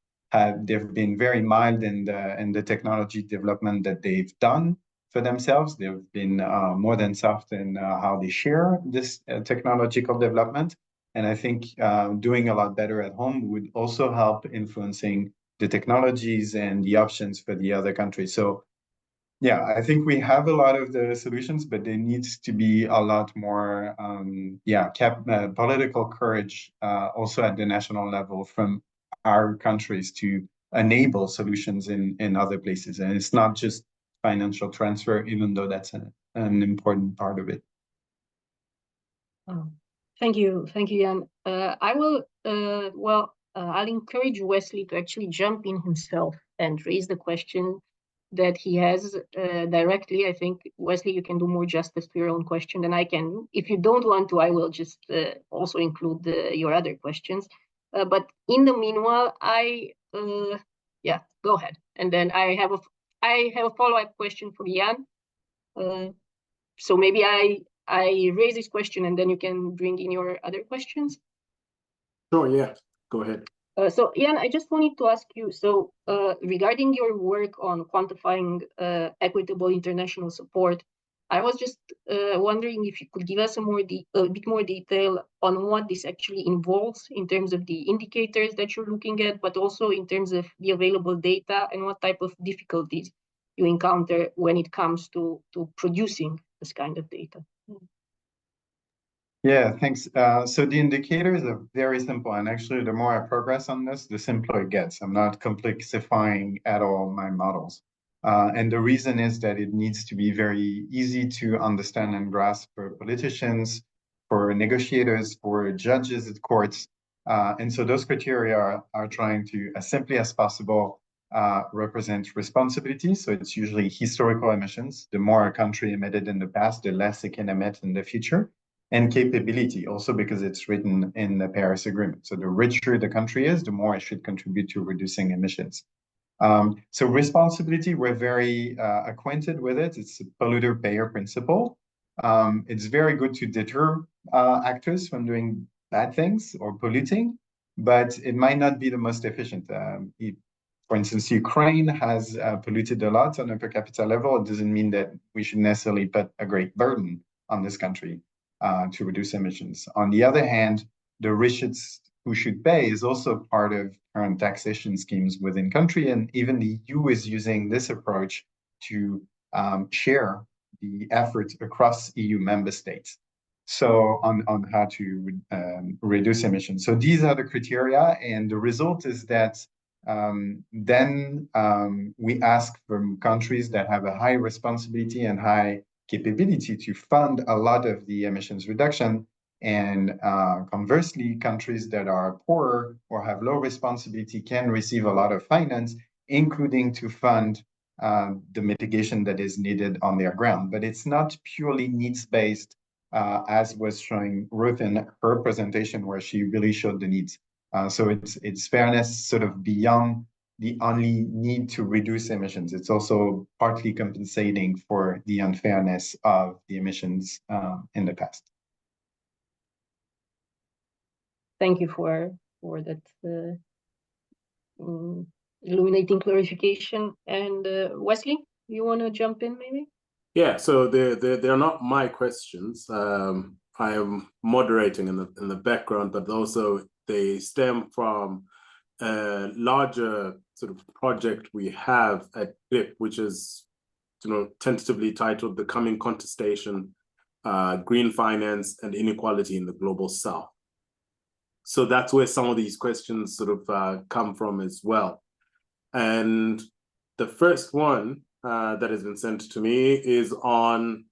been very mild in the technology development that they've done for themselves. They've been more than soft in how they share this technological development. And I think doing a lot better at home would also help influencing the technologies and the options for the other countries. So yeah, I think we have a lot of the solutions, but there needs to be a lot more political courage also at the national level from our countries to enable solutions in other places. And it's not just financial transfer, even though that's an important part of it. Thank you, Jan. I will, I'll encourage Wesley to actually jump in himself and raise the question that he has directly. I think, Wesley, you can do more justice to your own question than I can. If you don't want to, I will just also include your other questions. But in the meanwhile, go ahead. And then I have a follow-up question for Jan. So maybe I raise this question and then you can bring in your other questions. Sure, yeah, go ahead. So Jan, I just wanted to ask you, so regarding your work on quantifying equitable international support, I was just wondering if you could give us a bit more detail on what this actually involves in terms of the indicators that you're looking at, but also in terms of the available data and what type of difficulties you encounter when it comes to producing this kind of data. Yeah, thanks. So the indicators are very simple, and actually the more I progress on this, the simpler it gets. I'm not complexifying at all my models. And the reason is that it needs to be very easy to understand and grasp for politicians, for negotiators, for judges at courts. And so those criteria are trying to, as simply as possible, represent responsibility. So it's usually historical emissions. The more a country emitted in the past, the less it can emit in the future. And capability, also because it's written in the Paris Agreement. So the richer the country is, the more it should contribute to reducing emissions. So responsibility, we're very acquainted with it. It's a polluter-payer principle. It's very good to deter actors from doing bad things or polluting, but it might not be the most efficient. For instance, Ukraine has polluted a lot on a per capita level. It doesn't mean that we should necessarily put a great burden on this country to reduce emissions. On the other hand, the richest who should pay is also part of current taxation schemes within country, and even the EU is using this approach to share the effort across EU member states. So on how to reduce emissions. So these are the criteria, and the result is that then we ask from countries that have a high responsibility and high capability to fund a lot of the emissions reduction. And conversely, countries that are poorer or have low responsibility can receive a lot of finance, including to fund the mitigation that is needed on their ground. But it's not purely needs-based, as was showing Ruth in her presentation, where she really showed the needs. So it's fairness sort of beyond the only need to reduce emissions. It's also partly compensating for the unfairness of the emissions in the past. Thank you for that illuminating clarification. And Wesley, you want to jump in maybe? Yeah, so they're not my questions. I am moderating in the background, but also they stem from a larger sort of project we have at BIP, which is, tentatively titled "The Coming Contestation: Green Finance and Inequality in the Global South." So that's where some of these questions sort of come from as well. And the first one that has been sent to me is on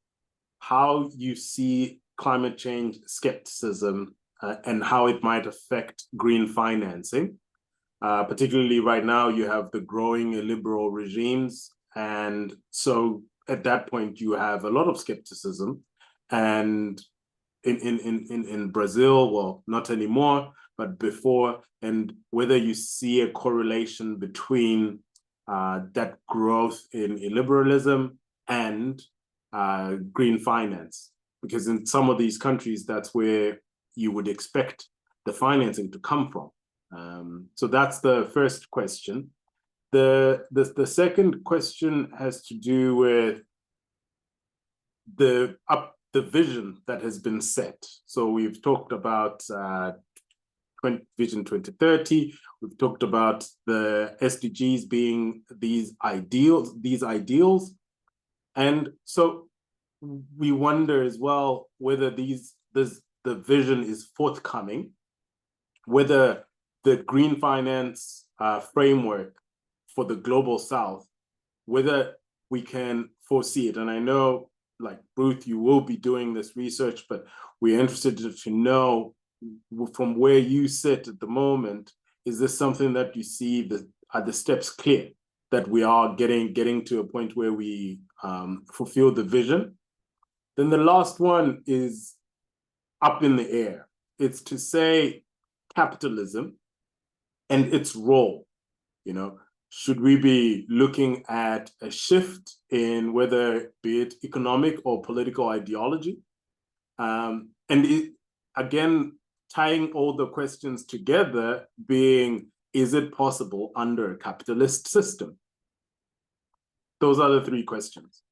how you see climate change skepticism and how it might affect green financing. Particularly right now, you have the growing illiberal regimes. And so at that point, you have a lot of skepticism. And in Brazil, well, not anymore, but before, and whether you see a correlation between that growth in illiberalism and green finance, because in some of these countries, that's where you would expect the financing to come from. So that's the first question. The second question has to do with the vision that has been set. So we've talked about Vision 2030. We've talked about the SDGs being these ideals. And so we wonder as well whether the vision is forthcoming, whether the green finance framework for the global South, whether we can foresee it. And I know, like Ruth, you will be doing this research, but we're interested to know from where you sit at the moment, is this something that you see are the steps clear that we are getting to a point where we fulfill the vision? Then the last one is up in the air. It's to say capitalism and its role. Should we be looking at a shift in whether be it economic or political ideology? And again, tying all the questions together being, is it possible under a capitalist system? Those are the three questions.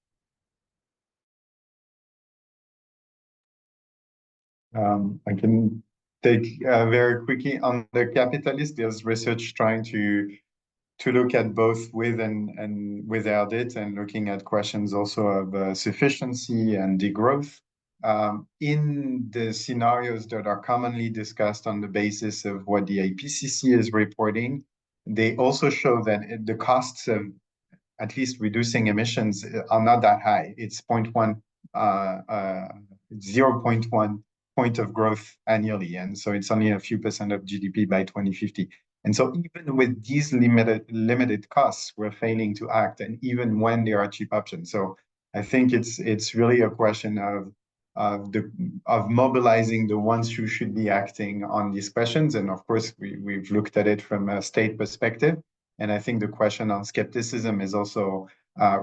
I can take very quickly on the capitalist. There's research trying to look at both with and without it, and looking at questions also of sufficiency and degrowth. In the scenarios that are commonly discussed on the basis of what the IPCC is reporting, they also show that the costs of at least reducing emissions are not that high. It's 0.1 point of growth annually. And so it's only a few % of GDP by 2050. And so even with these limited costs, we're failing to act, and even when there are cheap options. So I think it's really a question of mobilizing the ones who should be acting on these questions. And of course, we've looked at it from a state perspective. And I think the question on skepticism is also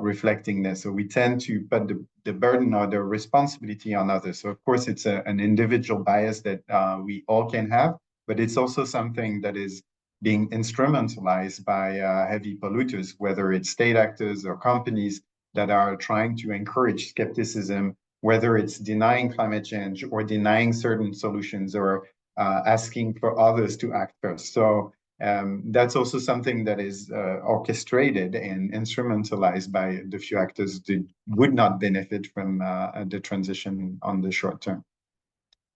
reflecting this. So we tend to put the burden or the responsibility on others. So of course, it's an individual bias that we all can have, but it's also something that is being instrumentalized by heavy polluters, whether it's state actors or companies that are trying to encourage skepticism, whether it's denying climate change or denying certain solutions or asking for others to act first. So that's also something that is orchestrated and instrumentalized by the few actors that would not benefit from the transition on the short term.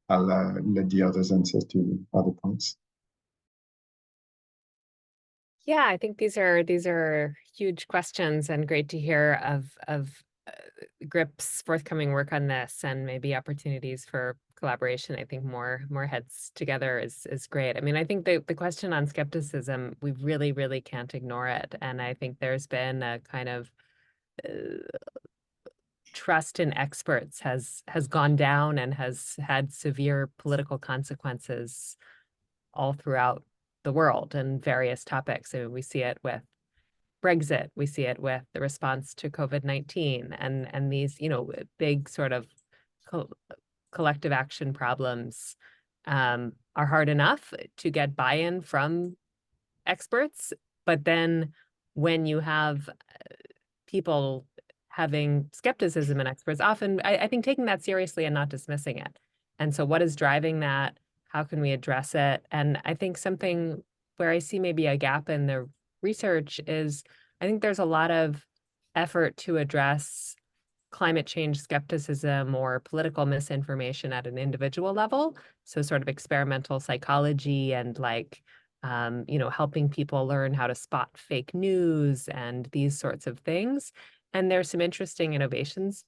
I'll let the others answer to other points. Yeah, I think these are huge questions, and great to hear of GRIP's forthcoming work on this, and maybe opportunities for collaboration. I think more heads together is great. I mean, I think the question on skepticism, we really can't ignore it, and I think there's been a kind of trust in experts has gone down and has had severe political consequences all throughout the world and various topics. So we see it with Brexit, we see it with the response to COVID-19, and these, you know, big sort of collective action problems are hard enough to get buy-in from experts. But then when you have people having skepticism in experts, often I think taking that seriously and not dismissing it. And so what is driving that? How can we address it? And I think something where I see maybe a gap in the research is, I think there's a lot of effort to address climate change skepticism or political misinformation at an individual level. So sort of experimental psychology and like, you know, helping people learn how to spot fake news and these sorts of things. And there's some interesting innovations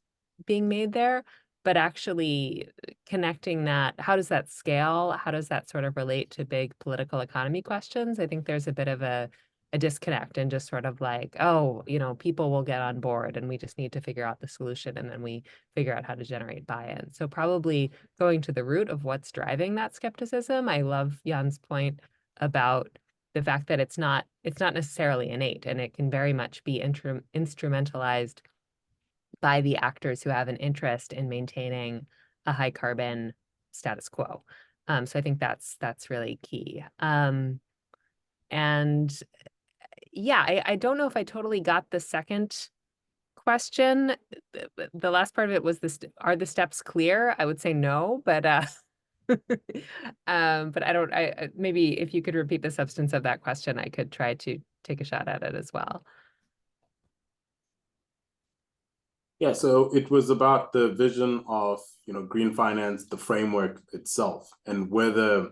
being made there, but actually connecting that, how does that scale? How does that sort of relate to big political economy questions? I think there's a bit of a disconnect, and just sort of like, oh, you know, people will get on board and we just need to figure out the solution, and then we figure out how to generate buy-in. So probably going to the root of what's driving that skepticism. I love Jan's point about the fact that it's not necessarily innate, and it can very much be instrumentalized by the actors who have an interest in maintaining a high carbon status quo. So I think that's really key. And yeah, I don't know if I totally got the second question. The last part of it was this: are the steps clear? I would say no, but but I don't. Maybe if you could repeat the substance of that question, I could try to take a shot at it as well. Yeah, so it was about the vision of, you know, green finance, the framework itself, and whether,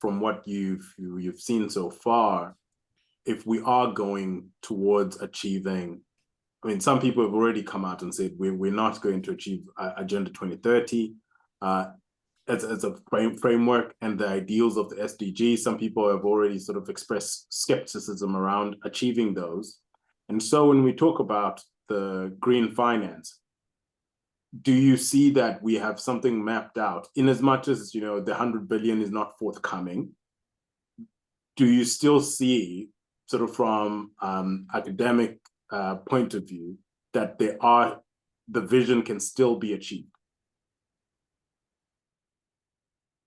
from what you've seen so far, if we are going towards achieving, I mean, some people have already come out and said we're not going to achieve Agenda 2030 as a framework and the ideals of the SDG. Some people have already sort of expressed skepticism around achieving those. And so when we talk about the green finance, do you see that we have something mapped out, in as much as, you know, the 100 billion is not forthcoming? Do you still see, sort of from academic point of view, that the vision can still be achieved?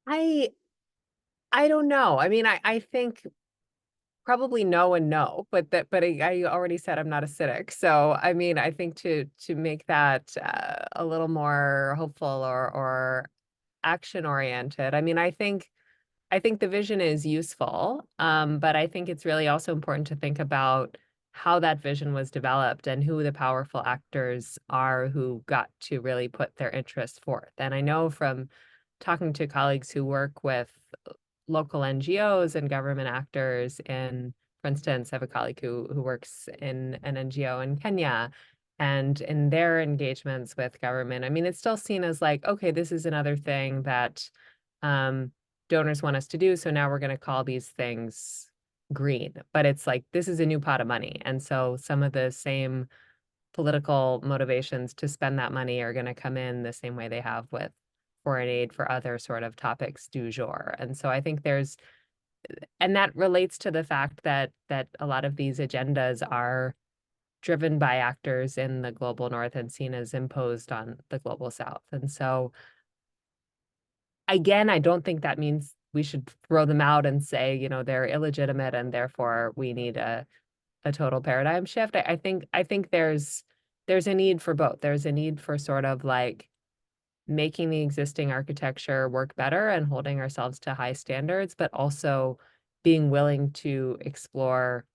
I don't know. I mean, I think probably no and no, but I already said I'm not a cynic. So I mean, I think to make that a little more hopeful or action oriented. I mean, I think the vision is useful, but I think it's really also important to think about how that vision was developed and who the powerful actors are who got to really put their interests forth. And I know from talking to colleagues who work with local NGOs and government actors in, for instance, I have a colleague who works in an NGO in Kenya, and in their engagements with government, I mean, it's still seen as like, okay, this is another thing that donors want us to do, so now we're going to call these things green. But it's like, this is a new pot of money. And so some of the same political motivations to spend that money are going to come in the same way they have with foreign aid for other sort of topics du jour. And so I think and that relates to the fact that a lot of these agendas are driven by actors in the global north and seen as imposed on the global south. And so again, I don't think that means we should throw them out and say, you know, they're illegitimate and therefore we need a total paradigm shift. I think there's a need for both. There's a need for sort of like making the existing architecture work better and holding ourselves to high standards, but also being willing to explore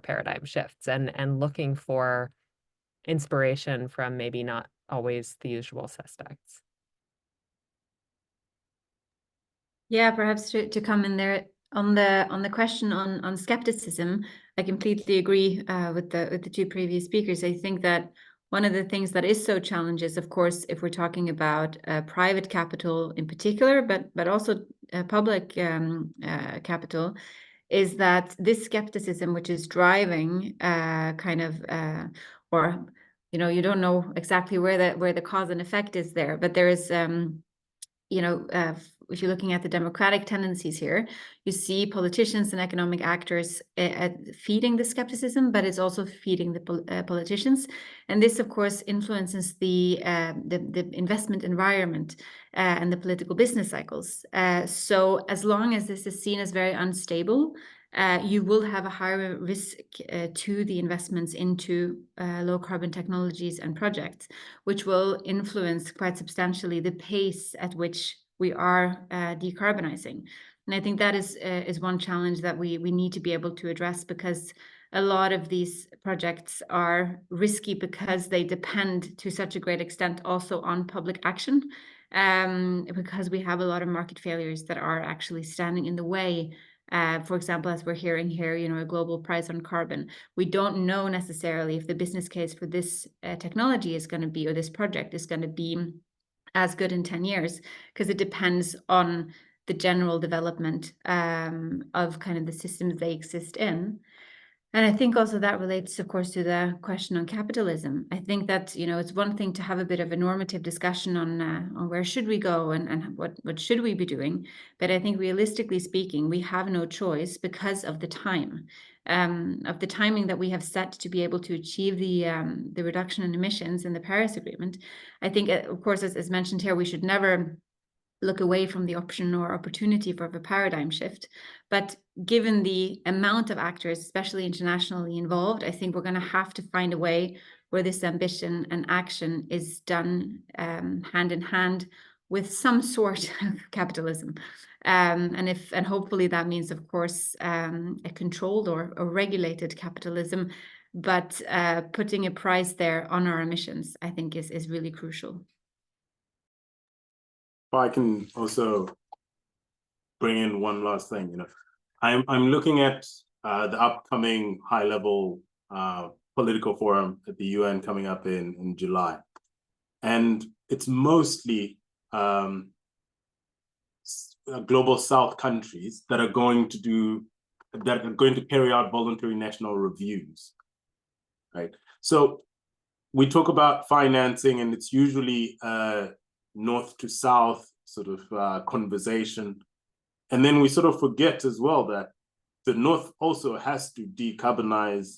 paradigm shifts and looking for inspiration from maybe not always the usual suspects. Yeah, perhaps to come in there on the question on skepticism, I completely agree with the two previous speakers. I think that one of the things that is so challenging, of course, if we're talking about private capital in particular, but also public capital, is that this skepticism, which is driving or you know, you don't know exactly where the cause and effect is there, but there is you know, if you're looking at the democratic tendencies here, you see politicians and economic actors feeding the skepticism, but it's also feeding the politicians. And this, of course, influences the investment environment and the political business cycles. So as long as this is seen as very unstable, you will have a higher risk to the investments into low carbon technologies and projects, which will influence quite substantially the pace at which we are decarbonizing. And I think that is one challenge that we need to be able to address, because a lot of these projects are risky because they depend to such a great extent also on public action, because we have a lot of market failures that are actually standing in the way. For example, as we're hearing here, you know, a global price on carbon. We don't know necessarily if the business case for this technology is going to be, or this project is going to be as good in 10 years, because it depends on the general development of kind of the systems they exist in. And I think also that relates, of course, to the question on capitalism. I think that, you know, it's one thing to have a bit of a normative discussion on where should we go and what should we be doing. But I think realistically speaking, we have no choice because of the time, of the timing that we have set to be able to achieve the reduction in emissions in the Paris Agreement. I think, of course, as mentioned here, we should never look away from the option or opportunity for a paradigm shift. But given the amount of actors, especially internationally involved, I think we're going to have to find a way where this ambition and action is done hand in hand with some sort of capitalism. And hopefully that means, of course, a controlled or regulated capitalism, but putting a price there on our emissions, I think is really crucial. I can also bring in one last thing. You know, I'm looking at the upcoming high-level political forum at the UN coming up in July, and it's mostly global South countries that are going to carry out voluntary national reviews, right? So we talk about financing, and it's usually north to south sort of conversation. And then we sort of forget as well that the North also has to decarbonize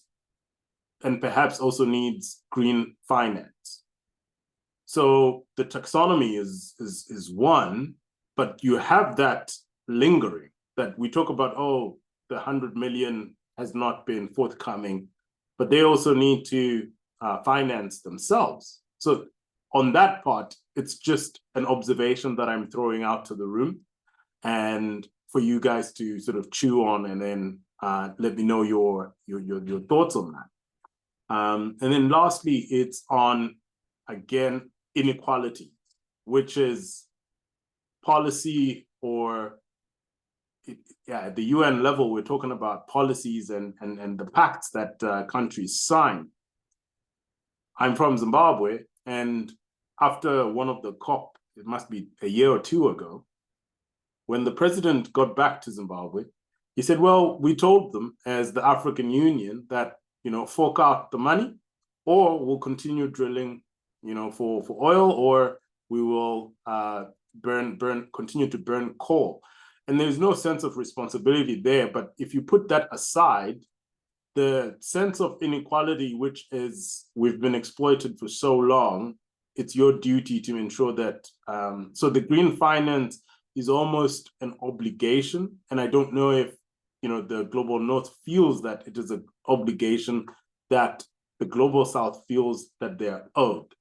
and perhaps also needs green finance. So the taxonomy is one, but you have that lingering that we talk about, oh, the 100 million has not been forthcoming, but they also need to finance themselves. So on that part, it's just an observation that I'm throwing out to the room, and for you guys to sort of chew on, and then let me know your thoughts on that. And then lastly, it's on, again, inequality, which is policy, or at the UN level, we're talking about policies and the pacts that countries sign. I'm from Zimbabwe, and after one of the COP, it must be a year or two ago, when the president got back to Zimbabwe, he said, well, we told them as the African Union that, you know, fork out the money, or we'll continue drilling, you know, for oil, or we will continue to burn coal. And there's no sense of responsibility there. But if you put that aside, the sense of inequality, which is we've been exploited for so long, it's your duty to ensure that, so the green finance is almost an obligation. And I don't know if, you know, the global north feels that it is an obligation that the global south feels that they're owed.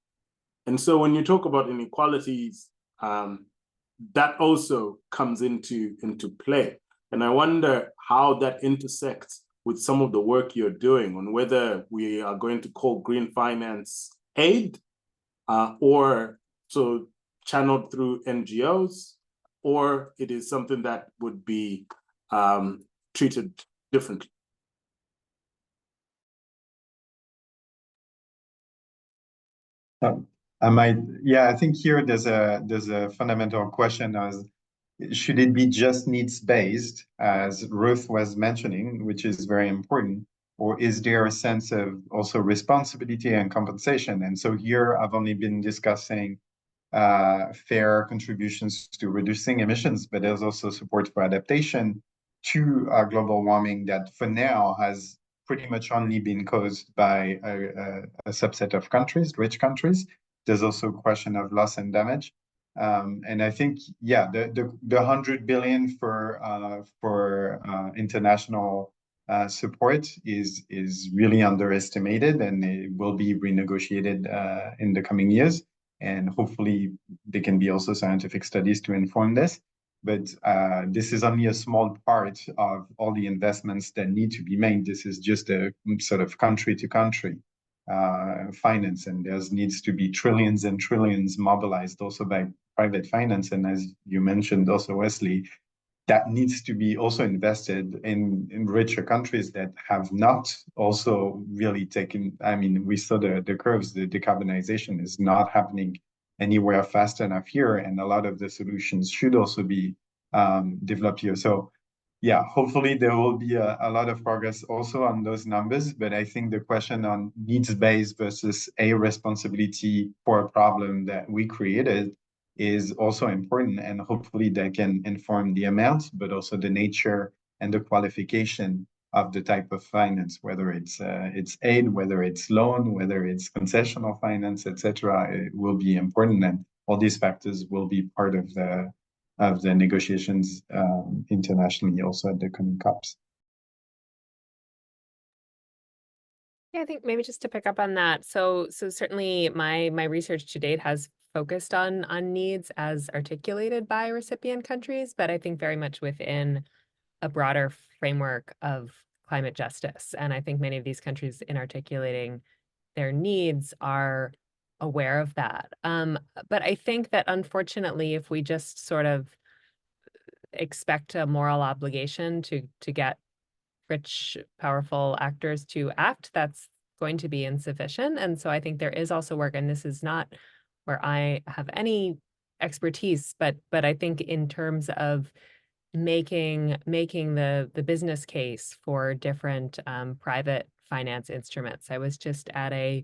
And so when you talk about inequalities, that also comes into play. And I wonder how that intersects with some of the work you're doing on whether we are going to call green finance aid, or so channeled through NGOs, or it is something that would be treated differently. I think here there's a fundamental question as should it be just needs-based, as Ruth was mentioning, which is very important, or is there a sense of also responsibility and compensation? And so here I've only been discussing fair contributions to reducing emissions, but there's also support for adaptation to global warming that for now has pretty much only been caused by a subset of countries, rich countries. There's also a question of loss and damage. And I think, yeah, the 100 billion for international support is really underestimated, and it will be renegotiated in the coming years. And hopefully there can be also scientific studies to inform this. But this is only a small part of all the investments that need to be made. This is just a sort of country to country finance, and there needs to be trillions and trillions mobilized also by private finance. And as you mentioned also, Wesley, that needs to be also invested in richer countries that have not also really taken, I mean, we saw the curves, the decarbonization is not happening anywhere fast enough here, and a lot of the solutions should also be developed here. So yeah, hopefully there will be a lot of progress also on those numbers, but I think the question on needs-based versus a responsibility for a problem that we created is also important, and hopefully that can inform the amount, but also the nature and the qualification of the type of finance, whether it's aid, whether it's loan, whether it's concessional finance, etc. It will be important, and all these factors will be part of the negotiations internationally, also at the coming COPs. Yeah, I think maybe just to pick up on that. So certainly my research to date has focused on needs as articulated by recipient countries, but I think very much within a broader framework of climate justice. And I think many of these countries in articulating their needs are aware of that. But I think that unfortunately, if we just sort of expect a moral obligation to get rich, powerful actors to act, that's going to be insufficient. And so I think there is also work, and this is not where I have any expertise, but I think in terms of making the business case for different private finance instruments. I was just at a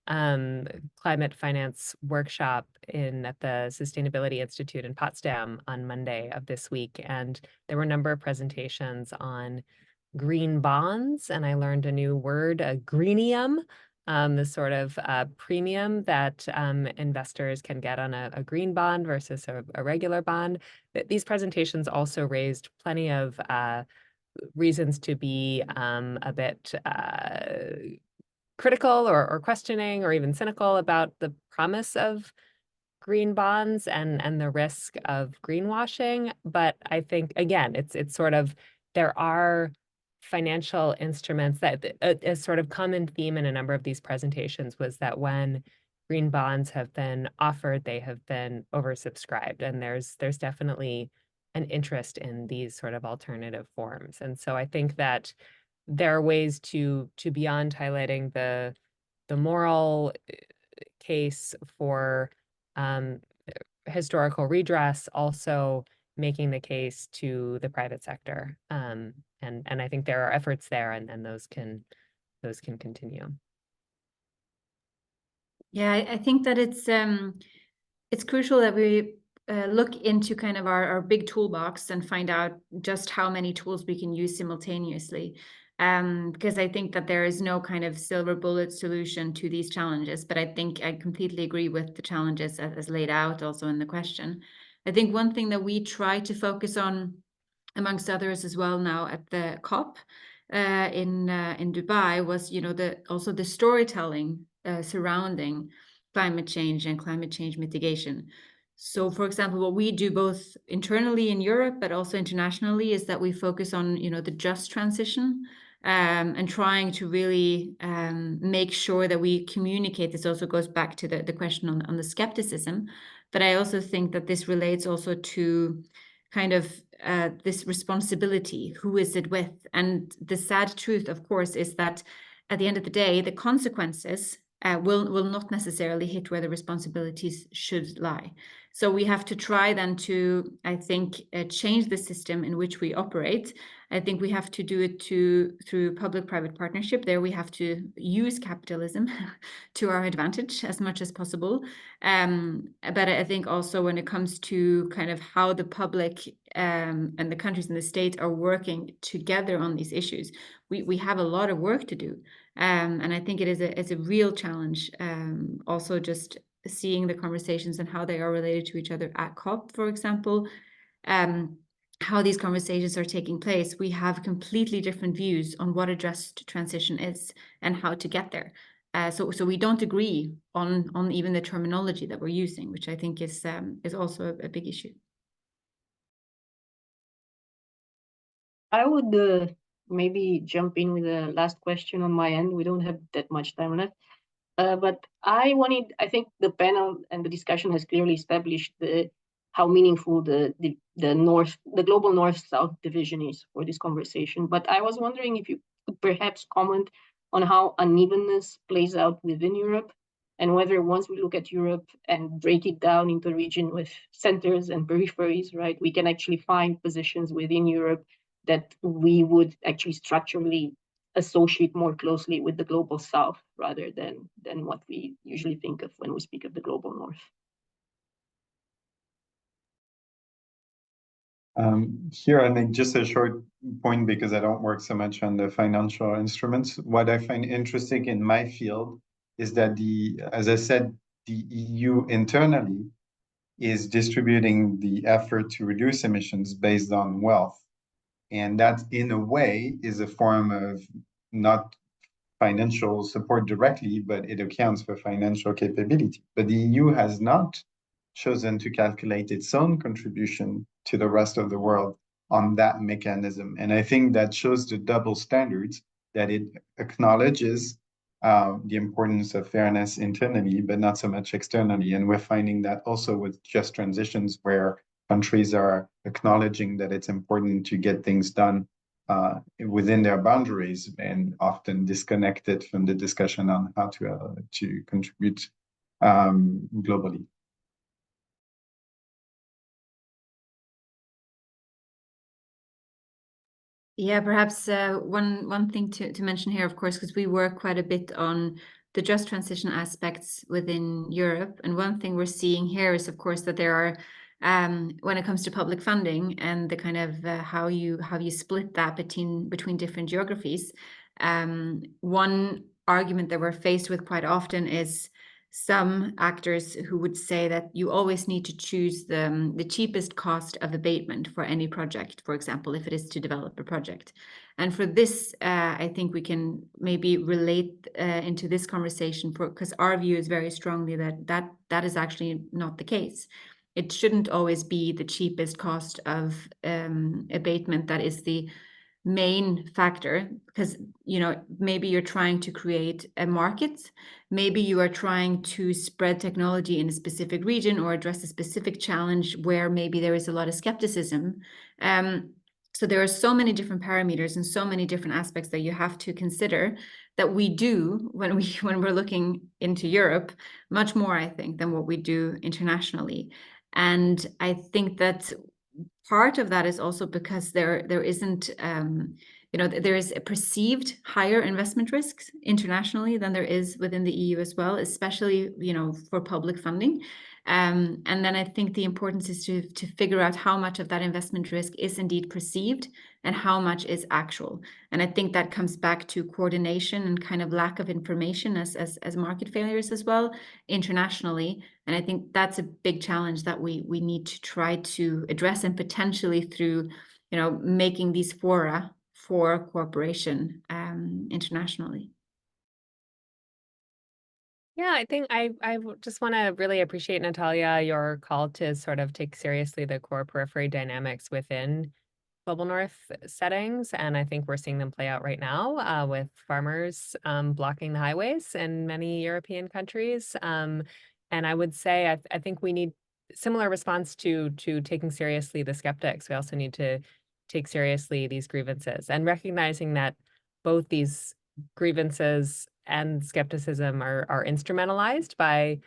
climate finance workshop at the Sustainability Institute in Potsdam on Monday of this week, and there were a number of presentations on green bonds, and I learned a new word, a greenium, the sort of premium that investors can get on a green bond versus a regular bond. These presentations also raised plenty of reasons to be a bit critical or questioning or even cynical about the promise of green bonds and the risk of greenwashing. But I think, again, it's sort of, there are financial instruments that a sort of common theme in a number of these presentations was that when green bonds have been offered, they have been oversubscribed, and there's definitely an interest in these sort of alternative forms. And so I think that there are ways to beyond highlighting the moral case for historical redress, also making the case to the private sector. And I think there are efforts there, and those can continue. Yeah, I think that it's crucial that we look into kind of our big toolbox and find out just how many tools we can use simultaneously. Because I think that there is no kind of silver bullet solution to these challenges, but I think I completely agree with the challenges as laid out also in the question. I think one thing that we try to focus on, amongst others as well now at the COP in Dubai, was, you know, also the storytelling surrounding climate change and climate change mitigation. So, for example, what we do both internally in Europe, but also internationally, is that we focus on, you know, the just transition, and trying to really make sure that we communicate. This also goes back to the question on the skepticism, but I also think that this relates also to kind of this responsibility. Who is it with? And the sad truth, of course, is that at the end of the day, the consequences will not necessarily hit where the responsibilities should lie. So we have to try then to, I think, change the system in which we operate. I think we have to do it through public-private partnership. There we have to use capitalism to our advantage as much as possible. But I think also when it comes to kind of how the public and the countries and the states are working together on these issues, we have a lot of work to do. And I think it is a real challenge. Also just seeing the conversations and how they are related to each other at COP, for example, how these conversations are taking place. We have completely different views on what a just transition is and how to get there. So we don't agree on even the terminology that we're using, which I think is also a big issue. I would maybe jump in with the last question on my end. We don't have that much time left. But I think the panel and the discussion has clearly established how meaningful the global north-south division is for this conversation. But I was wondering if you could perhaps comment on how unevenness plays out within Europe, and whether once we look at Europe and break it down into a region with centers and peripheries, right, we can actually find positions within Europe that we would actually structurally associate more closely with the global south rather than what we usually think of when we speak of the global north. Here, I think just a short point, because I don't work so much on the financial instruments. What I find interesting in my field is that as I said, the EU internally is distributing the effort to reduce emissions based on wealth. And that, in a way, is a form of not financial support directly, but it accounts for financial capability. But the EU has not chosen to calculate its own contribution to the rest of the world on that mechanism. And I think that shows the double standards, that it acknowledges the importance of fairness internally, but not so much externally. And we're finding that also with just transitions, where countries are acknowledging that it's important to get things done within their boundaries, and often disconnected from the discussion on how to contribute globally. Yeah, perhaps one thing to mention here, of course, because we work quite a bit on the just transition aspects within Europe. And one thing we're seeing here is, of course, that there are, when it comes to public funding and the kind of how you split that between different geographies, one argument that we're faced with quite often is some actors who would say that you always need to choose the cheapest cost of abatement for any project, for example, if it is to develop a project. And for this, I think we can maybe relate into this conversation, because our view is very strongly that is actually not the case. It shouldn't always be the cheapest cost of abatement that is the main factor, because, you know, maybe you're trying to create a market, maybe you are trying to spread technology in a specific region or address a specific challenge where maybe there is a lot of skepticism. So there are so many different parameters and so many different aspects that you have to consider, that we do when we're looking into Europe, much more, I think, than what we do internationally. And I think that part of that is also because there isn't, there is a perceived higher investment risks internationally than there is within the EU as well, especially, for public funding. And then I think the importance is to figure out how much of that investment risk is indeed perceived and how much is actual. And I think that comes back to coordination and kind of lack of information as market failures as well internationally. And I think that's a big challenge that we need to try to address, and potentially through, you know, making these fora for cooperation internationally. Yeah, I think I just want to really appreciate, Natalia, your call to sort of take seriously the core periphery dynamics within Global North settings. And I think we're seeing them play out right now with farmers blocking the highways in many European countries. And I would say I think we need similar response to taking seriously the skeptics. We also need to take seriously these grievances, and recognizing that both these grievances and skepticism are instrumentalized by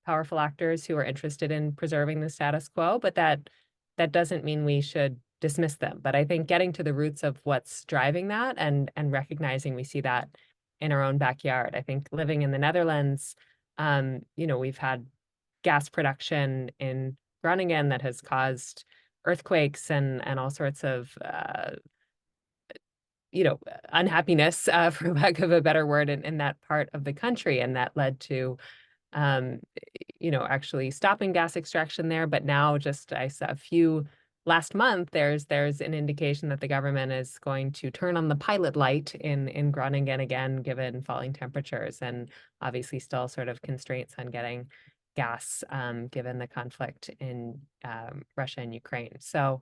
powerful actors who are interested in preserving the status quo, but that doesn't mean we should dismiss them. But I think getting to the roots of what's driving that, and recognizing we see that in our own backyard. I think living in the Netherlands, you know, we've had gas production in Groningen that has caused earthquakes and all sorts of you know, unhappiness, for lack of a better word, in that part of the country. And that led to, you know, actually stopping gas extraction there. But now, just I saw a few last month, there's an indication that the government is going to turn on the pilot light in Groningen again, given falling temperatures, and obviously still sort of constraints on getting gas, given the conflict in Russia and Ukraine. So,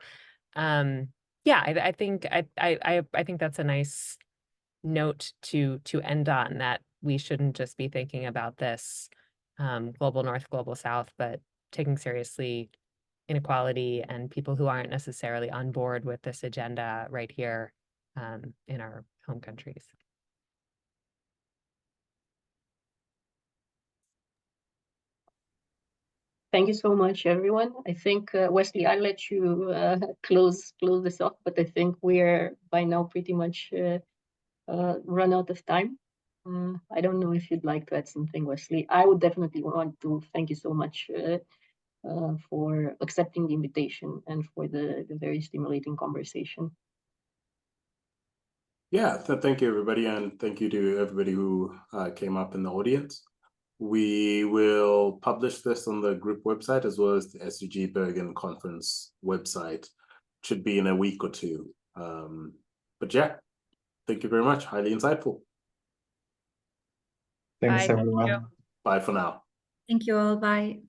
yeah, I think I think that's a nice note to end on, that we shouldn't just be thinking about this global North, global South, but taking seriously inequality and people who aren't necessarily on board with this agenda right here in our home countries. Thank you so much, everyone. I think, Wesley, I'll let you close this off, but I think we're by now pretty much run out of time. I don't know if you'd like to add something, Wesley. I would definitely want to thank you so much for accepting the invitation and for the very stimulating conversation. Yeah, thank you, everybody, and thank you to everybody who came up in the audience. We will publish this on the group website as well as the SDG Bergen conference website. Should be in a week or two. But yeah, thank you very much. Highly insightful. Thanks, Bye. everyone. Bye for now. Thank you all. Bye.